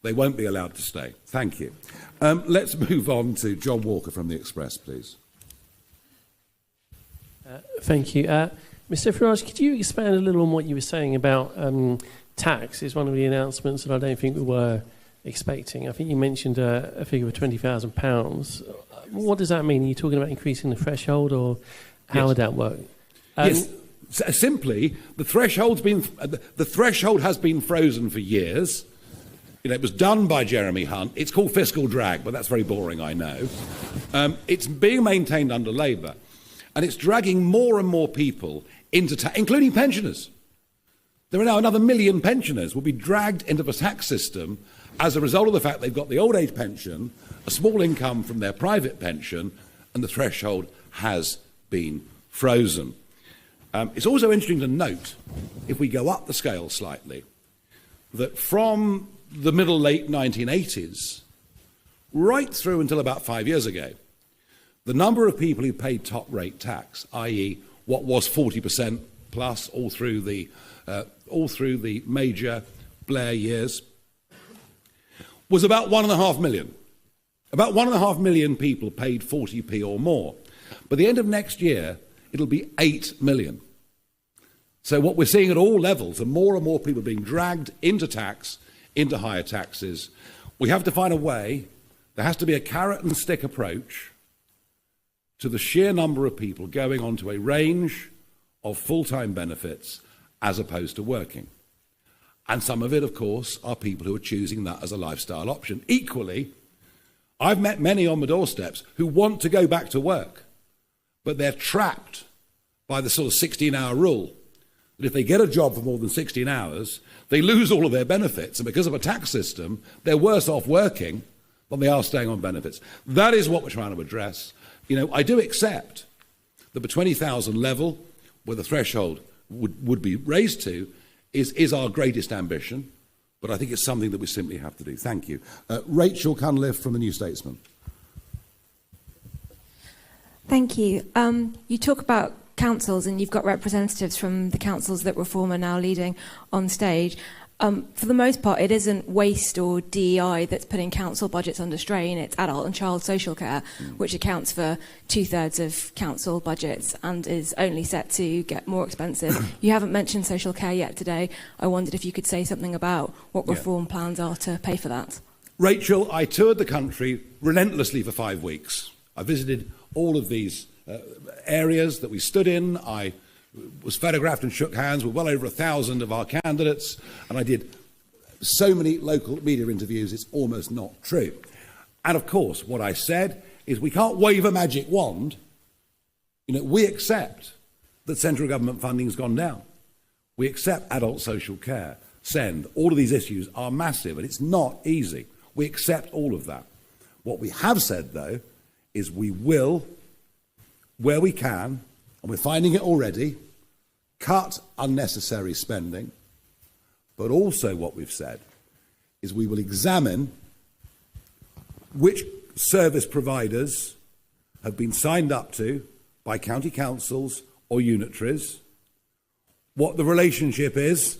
They won't be allowed to stay. Thank you. Let's move on to John Walker from The Express, please. Thank you. Mr. Farage, could you expand a little on what you were saying about tax? Is one of the announcements that I don't think we were expecting. I think you mentioned a figure of £20,000. What does that mean? Are you talking about increasing the threshold, or how would that work? Yes. Simply, the threshold has been frozen for years. You know, it was done by Jeremy Hunt. It's called fiscal drag, but that's very boring, I know. It's being maintained under Labour, and it's dragging more and more people into tax, including pensioners. There are now another 1 million pensioners will be dragged into the tax system as a result of the fact they've got the old age pension, a small income from their private pension, and the threshold has been frozen. It's also interesting to note, if we go up the scale slightly, that from the middle, late 1980s, right through until about 5 years ago, the number of people who paid top rate tax, i.e. what was 40% plus all through the major Blair years, was about 1.5 million. About 1.5 million people paid 40p or more. By the end of next year, it'll be 8 million. So what we're seeing at all levels are more and more people being dragged into tax, into higher taxes. We have to find a way. There has to be a carrot and stick approach to the sheer number of people going onto a range of full-time benefits as opposed to working. And some of it, of course, are people who are choosing that as a lifestyle option. Equally, I've met many on my doorsteps who want to go back to work, but they're trapped by the sort of 16-hour rule. That if they get a job for more than 16 hours, they lose all of their benefits. And because of a tax system, they're worse off working than they are staying on benefits. That is what we're trying to address. You know, I do accept that the 20,000 level, where the threshold would be raised to, is our greatest ambition, but I think it's something that we simply have to do. Thank you. Rachel Cunliffe from the New Statesman. Thank you. You talk about councils, and you've got representatives from the councils that Reform are now leading on stage. For the most part, it isn't waste or DEI that's putting council budgets under strain. It's adult and child social care, which accounts for 2/3 of council budgets and is only set to get more expensive. You haven't mentioned social care yet today. I wondered if you could say something about what Reform plans are to pay for that. Rachel, I toured the country relentlessly for 5 weeks. I visited all of these areas that we stood in. I was photographed and shook hands with well over 1,000 of our candidates, and I did so many local media interviews, it's almost not true. And of course, what I said is we can't wave a magic wand. You know, we accept that central government funding's gone down. We accept adult social care, SEND. All of these issues are massive, and it's not easy. We accept all of that. What we have said, though, is we will, where we can, and we're finding it already, cut unnecessary spending. But also what we've said is we will examine which service providers have been signed up to by county councils or unitaries, what the relationship is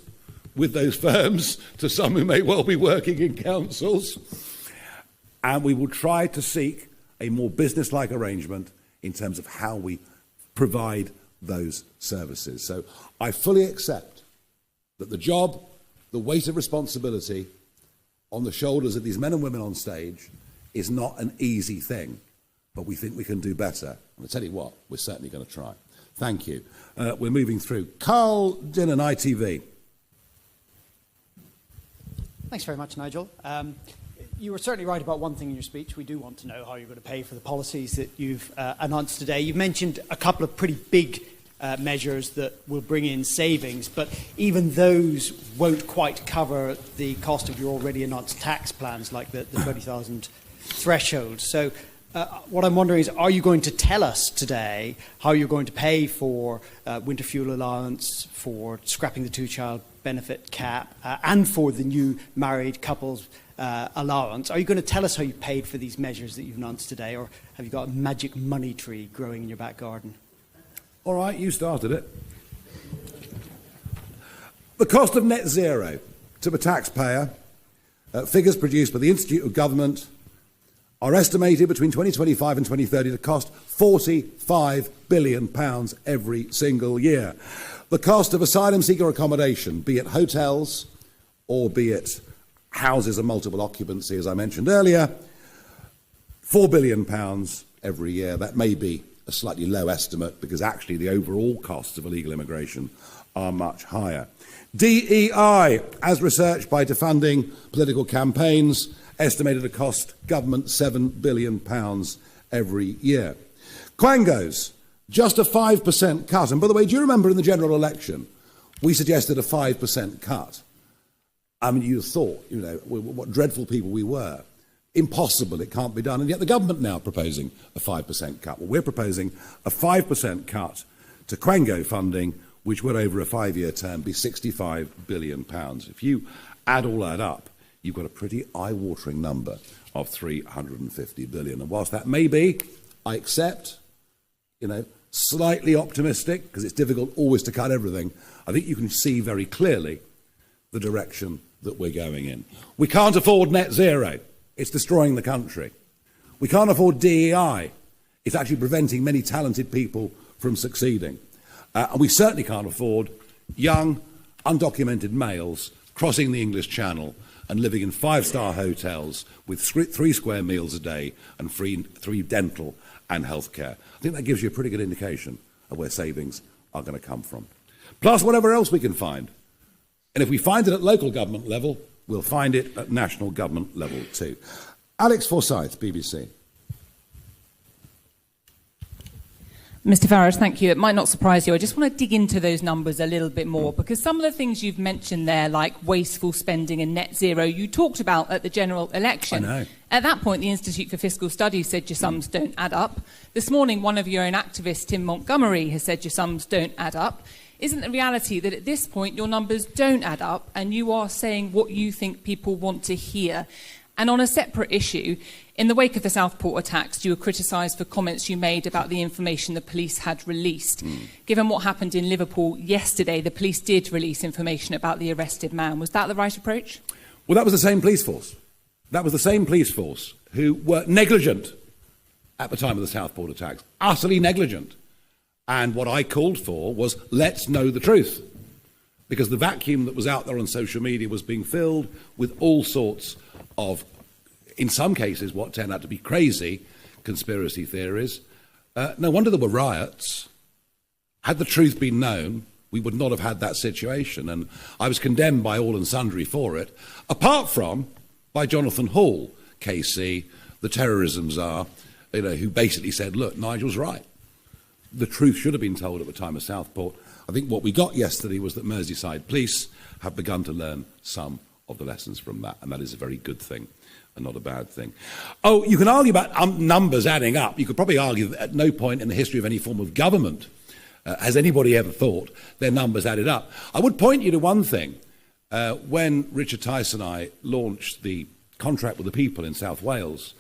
with those firms to some who may well be working in councils, and we will try to seek a more business-like arrangement in terms of how we provide those services. So I fully accept that the job, the weight of responsibility on the shoulders of these men and women on stage is not an easy thing, but we think we can do better. And I tell you what, we're certainly going to try. Thank you. We're moving through. Carl Dinnan, ITV. Thanks very much, Nigel. You were certainly right about one thing in your speech. We do want to know how you're going to pay for the policies that you've announced today. You've mentioned a couple of pretty big measures that will bring in savings, but even those won't quite cover the cost of your already announced tax plans, like the 20,000 threshold. So what I'm wondering is, are you going to tell us today how you're going to pay for winter fuel allowance, for scrapping the two-child benefit cap, and for the new married couples allowance? Are you going to tell us how you paid for these measures that you've announced today, or have you got a magic money tree growing in your back garden? All right, you started it. The cost of net zero to the taxpayer, figures produced by the Institute of Government, are estimated between 2025 and 2030 to cost £45 billion every single year. The cost of asylum seeker accommodation, be it hotels or be it houses of multiple occupancy, as I mentioned earlier, £4 billion every year. That may be a slightly low estimate because actually the overall costs of illegal immigration are much higher. DEI, as researched by Defunding Political Campaigns, estimated to cost government £7 billion every year. Quangos, just a 5% cut. And by the way, do you remember in the general election, we suggested a 5% cut? I mean, you thought, you know, what dreadful people we were. Impossible, it can't be done. And yet the government now proposing a 5% cut. Well, we're proposing a 5% cut to Quango funding, which would over a 5-year term be £65 billion. If you add all that up, you've got a pretty eye-watering number of 350 billion. And whilst that may be, I accept, slightly optimistic, because it's difficult always to cut everything, I think you can see very clearly the direction that we're going in. We can't afford net zero. It's destroying the country. We can't afford DEI. It's actually preventing many talented people from succeeding. And we certainly can't afford young, undocumented males crossing the English Channel and living in five-star hotels with 3 square meals a day and free dental and healthcare. I think that gives you a pretty good indication of where savings are going to come from. Plus whatever else we can find. And if we find it at local government level, we'll find it at national government level too. Alex Forsyth, BBC. Mr. Farage, thank you. It might not surprise you. I just want to dig into those numbers a little bit more, because some of the things you've mentioned there, like wasteful spending and net zero, you talked about at the general election. I know. At that point, the Institute for Fiscal Studies said your sums don't add up. This morning, one of your own activists, Tim Montgomery, has said your sums don't add up. Isn't the reality that at this point your numbers don't add up and you are saying what you think people want to hear? And on a separate issue, in the wake of the Southport attacks, you were criticised for comments you made about the information the police had released. Given what happened in Liverpool yesterday, the police did release information about the arrested man. Was that the right approach? Well, that was the same police force. That was the same police force who were negligent at the time of the Southport attacks, utterly negligent. And what I called for was, let's know the truth. Because the vacuum that was out there on social media was being filled with all sorts of, in some cases, what turned out to be crazy conspiracy theories. No wonder there were riots. Had the truth been known, we would not have had that situation. And I was condemned by all and sundry for it, apart from by Jonathan Hall, KC, the terrorism czar, who basically said, look, Nigel's right. The truth should have been told at the time of Southport. I think what we got yesterday was that Merseyside police have begun to learn some of the lessons from that, and that is a very good thing and not a bad thing. Oh, you can argue about numbers adding up. You could probably argue that at no point in the history of any form of government has anybody ever thought their numbers added up. I would point you to one thing. When Richard Tice and I launched the contract with the people in South Wales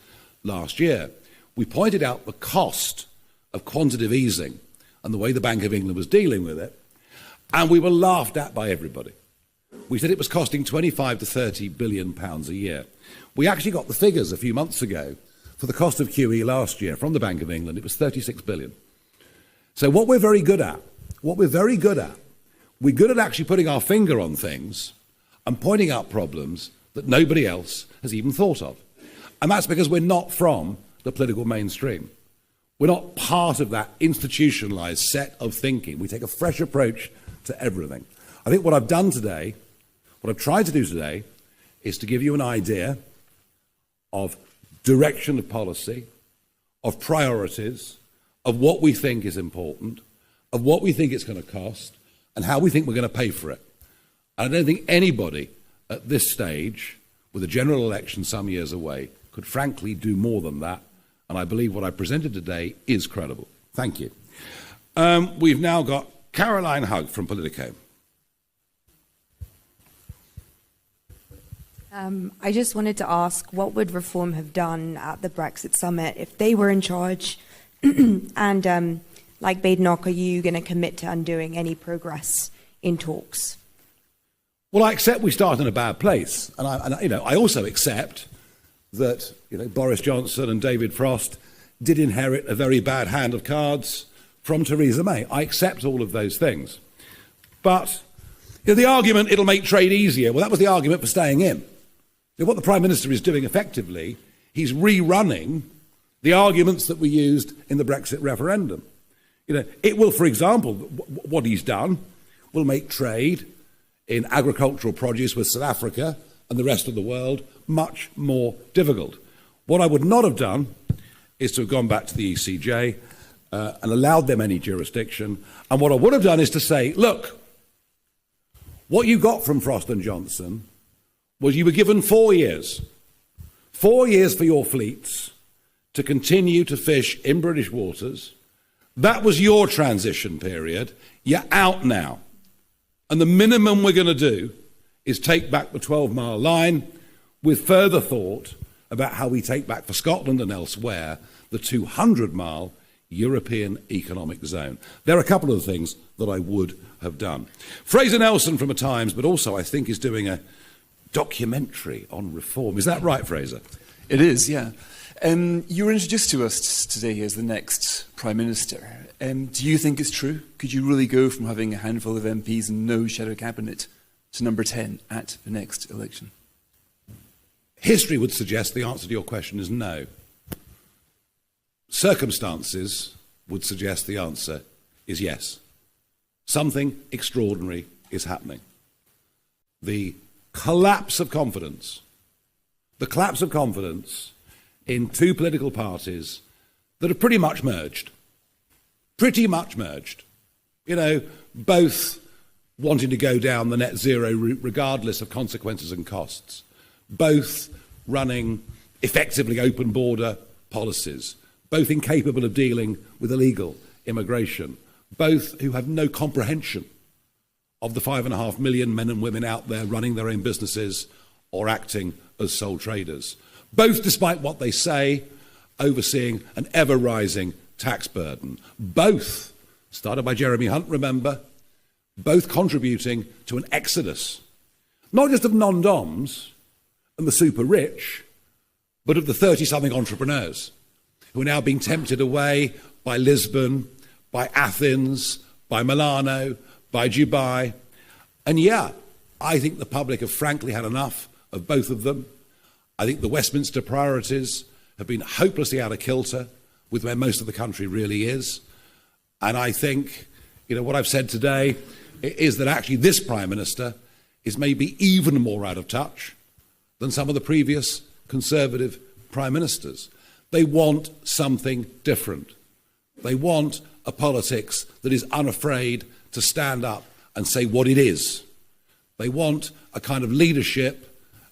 last year, we pointed out the cost of quantitative easing and the way the Bank of England was dealing with it, and we were laughed at by everybody. We said it was costing 25 to 30 billion pounds a year. We actually got the figures a few months ago for the cost of QE last year from the Bank of England. It was 36 billion. So what we're very good at, we're good at actually putting our finger on things and pointing out problems that nobody else has even thought of. And that's because we're not from the political mainstream. We're not part of that institutionalized set of thinking. We take a fresh approach to everything. I think what I've done today, what I've tried to do today, is to give you an idea of direction of policy, of priorities, of what we think is important, of what we think it's going to cost, and how we think we're going to pay for it. And I don't think anybody at this stage, with a general election some years away, could frankly do more than that. And I believe what I presented today is credible. Thank you. We've now got Caroline Hugg from Politico. I just wanted to ask, what would Reform have done at the Brexit summit if they were in charge? And like Badenoch, are you going to commit to undoing any progress in talks? Well, I accept we start in a bad place. And I also accept that Boris Johnson and David Frost did inherit a very bad hand of cards from Theresa May. I accept all of those things. But the argument, it'll make trade easier, well, that was the argument for staying in. What the Prime Minister is doing effectively, he's rerunning the arguments that were used in the Brexit referendum. It will, for example, what he's done will make trade in agricultural produce with South Africa and the rest of the world much more difficult. What I would not have done is to have gone back to the ECJ and allowed them any jurisdiction. And what I would have done is to say, look, what you got from Frost and Johnson was you were given 4 years. 4 years for your fleets to continue to fish in British waters. That was your transition period. You're out now. And the minimum we're going to do is take back the 12-mile line. with further thought about how we take back for Scotland and elsewhere the 200-mile European Economic Zone. There are a couple of things that I would have done. Fraser Nelson from The Times, but also I think is doing a documentary on reform. Is that right, Fraser? It is, yeah. You were introduced to us today as the next Prime Minister. Do you think it's true? Could you really go from having a handful of MPs and no shadow cabinet to number 10 at the next election? History would suggest the answer to your question is no. Circumstances would suggest the answer is yes. Something extraordinary is happening. The collapse of confidence in two political parties that have pretty much merged. You know, both wanting to go down the net zero route regardless of consequences and costs. Both running effectively open border policies. Both incapable of dealing with illegal immigration. Both who have no comprehension of the 5.5 million men and women out there running their own businesses or acting as sole traders. Both, despite what they say, overseeing an ever-rising tax burden. Both, started by Jeremy Hunt, remember, both contributing to an exodus, not just of non-doms and the super rich, but of the 30-something entrepreneurs who are now being tempted away by Lisbon, by Athens, by Milano, by Dubai. And yeah, I think the public have frankly had enough of both of them. I think the Westminster priorities have been hopelessly out of kilter with where most of the country really is. And I think, you know, what I've said today is that actually this Prime Minister is maybe even more out of touch than some of the previous Conservative Prime Ministers. They want something different. They want a politics that is unafraid to stand up and say what it is. They want a kind of leadership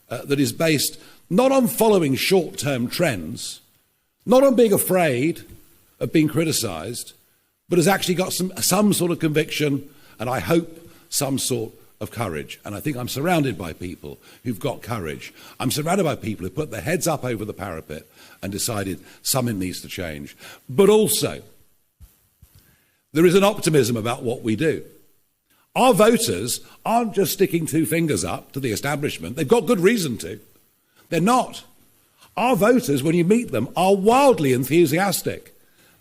that is based not on following short-term trends, not on being afraid of being criticised, but has actually got some sort of conviction and I hope some sort of courage. And I think I'm surrounded by people who've got courage. I'm surrounded by people who put their heads up over the parapet and decided something needs to change. But also, there is an optimism about what we do. Our voters aren't just sticking two fingers up to the establishment. They've got good reason to. They're not. Our voters, when you meet them, are wildly enthusiastic.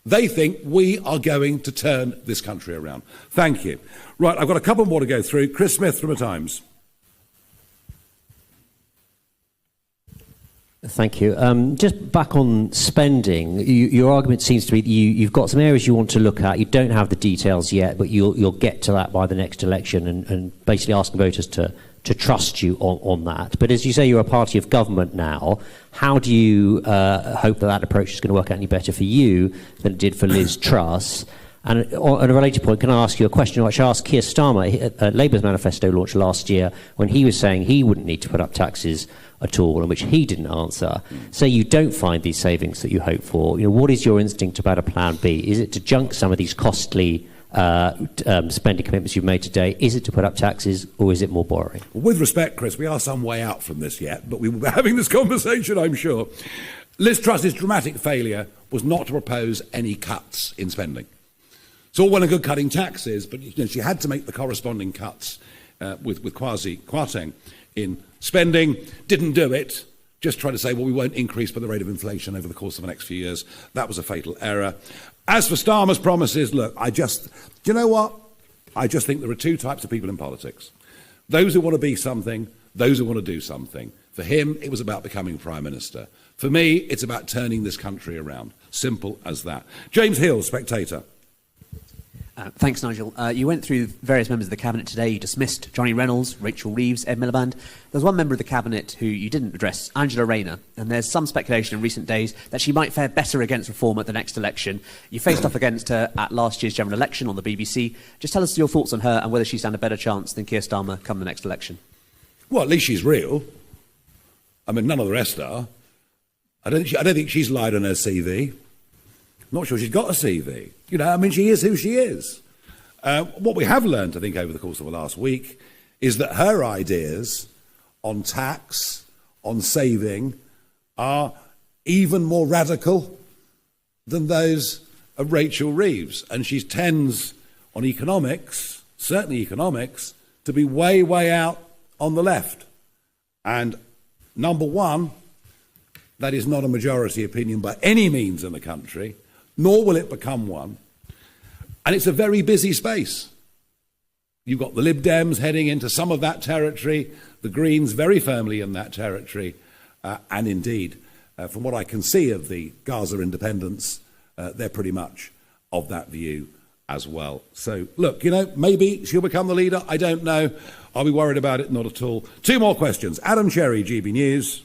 They think we are going to turn this country around. Thank you. Right, I've got a couple more to go through. Chris Smith from The Times. Thank you. Just back on spending, your argument seems to be that you've got some areas you want to look at. You don't have the details yet, but you'll get to that by the next election and basically asking voters to trust you on that. But as you say, you're a party of government now. How do you hope that approach is going to work out any better for you than it did for Liz Truss? And on a related point, can I ask you a question which I asked Keir Starmer, Labour's manifesto launched last year, when he was saying he wouldn't need to put up taxes at all, and which he didn't answer. Say you don't find these savings that you hope for. You know, what is your instinct about a plan B? Is it to junk some of these costly spending commitments you've made today? Is it to put up taxes, or is it more borrowing? Well, with respect, Chris, we are some way out from this yet, but we will be having this conversation, I'm sure. Liz Truss's dramatic failure was not to propose any cuts in spending. It's all well and good cutting taxes, but you know, she had to make the corresponding cuts with Kwasi Kwarteng in spending. Didn't do it. Just tried to say, well, we won't increase by the rate of inflation over the course of the next few years. That was a fatal error. As for Starmer's promises, look, do you know what? I just think there are two types of people in politics. Those who want to be something, those who want to do something. For him, it was about becoming Prime Minister. For me, it's about turning this country around. Simple as that. James Hill, Spectator. Thanks, Nigel. You went through various members of the Cabinet today. You dismissed Johnny Reynolds, Rachel Reeves, Ed Miliband. There's one member of the Cabinet who you didn't address, Angela Rayner, and there's some speculation in recent days that she might fare better against reform at the next election. You faced off against her at last year's general election on the BBC. Just tell us your thoughts on her and whether she stands a better chance than Keir Starmer come the next election. Well, at least she's real. I mean, none of the rest are. I don't think she's lied on her CV. Not sure she's got a CV. You know, I mean, she is who she is. What we have learned, I think, over the course of the last week is that her ideas on tax, on saving are even more radical than those of Rachel Reeves. And she tends on economics, certainly economics, to be way, way out on the left. And number one, that is not a majority opinion by any means in the country, nor will it become one. And it's a very busy space. You've got the Lib Dems heading into some of that territory, the Greens very firmly in that territory, and indeed, from what I can see of the Gaza independents, they're pretty much of that view as well. So, look, maybe she'll become the leader. I don't know. Are we worried about it? Not at all. 2 more questions. Adam Cherry, GB News.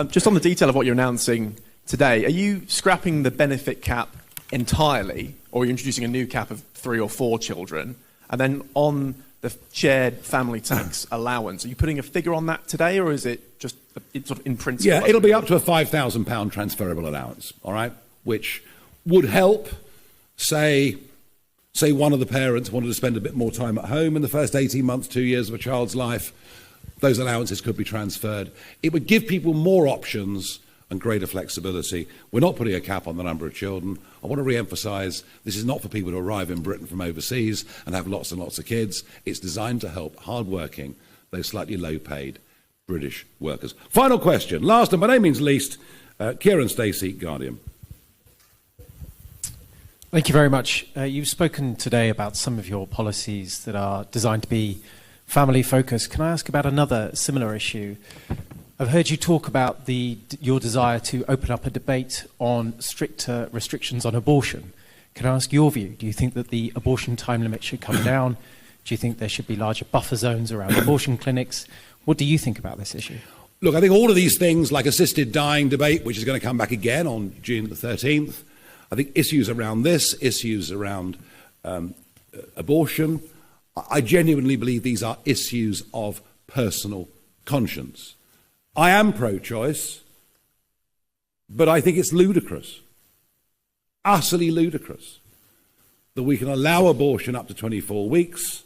Just on the detail of what you're announcing today, are you scrapping the benefit cap entirely, or are you introducing a new cap of 3 or 4 children? And then on the shared family tax allowance, are you putting a figure on that today, or is it just sort of in principle? Yeah, it'll be up to a £5,000 transferable allowance, all right, which would help, say one of the parents wanted to spend a bit more time at home in the first 18 months, 2 years of a child's life. Those allowances could be transferred. It would give people more options and greater flexibility. We're not putting a cap on the number of children. I want to re-emphasise, this is not for people to arrive in Britain from overseas and have lots and lots of kids. It's designed to help hard-working, though slightly low-paid British workers. Final question, last and by no means least, Kieran Stacey, Guardian. Thank you very much. You've spoken today about some of your policies that are designed to be family focused. Can I ask about another similar issue? I've heard you talk about your desire to open up a debate on stricter restrictions on abortion. Can I ask your view? Do you think that the abortion time limit should come down? Do you think there should be larger buffer zones around abortion clinics? What do you think about this issue? Look, I think all of these things, like assisted dying debate, which is going to come back again on June the 13th, I think issues around this, issues around abortion, I genuinely believe these are issues of personal conscience. I am pro-choice, but I think it's ludicrous, utterly ludicrous, that we can allow abortion up to 24 weeks,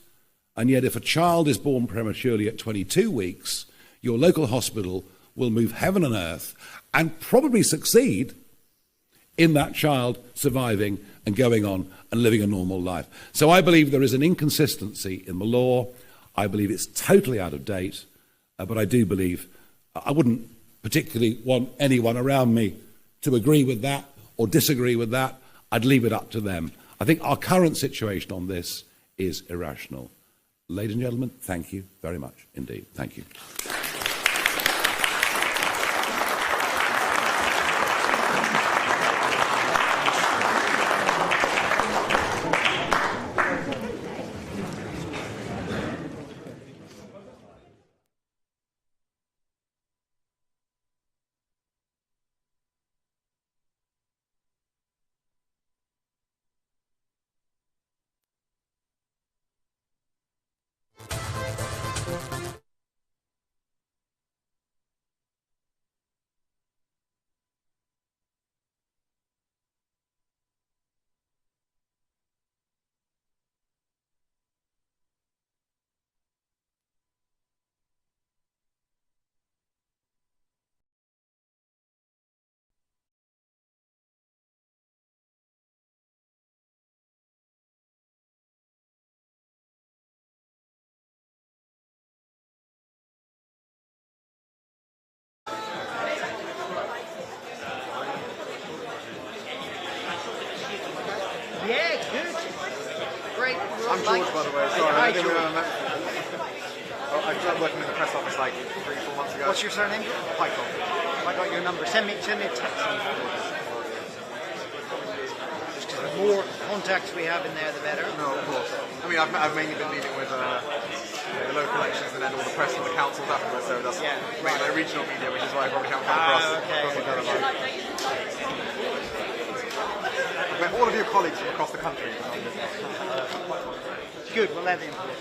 and yet if a child is born prematurely at 22 weeks, your local hospital will move heaven and earth and probably succeed in that child surviving and going on and living a normal life. So I believe there is an inconsistency in the law. I believe it's totally out of date, but I do believe, I wouldn't particularly want anyone around me to agree with that or disagree with that. I'd leave it up to them. I think our current situation on this is irrational. Ladies and gentlemen, thank you very much indeed. Thank you. Yeah, good. Great. I'm George, by the way. Sorry, I didn't remember. I started working in the press office like 3-4 months ago. What's your surname? Michael. I got your number. Send me a text. Just because the more contacts we have in there, the better. No, of course. I mean, I've mainly been dealing with the local elections and then all the press and the councils afterwards, so that's mainly regional media, which is why I probably haven't come across. But all of your colleagues from across the country. Good, well, that's important.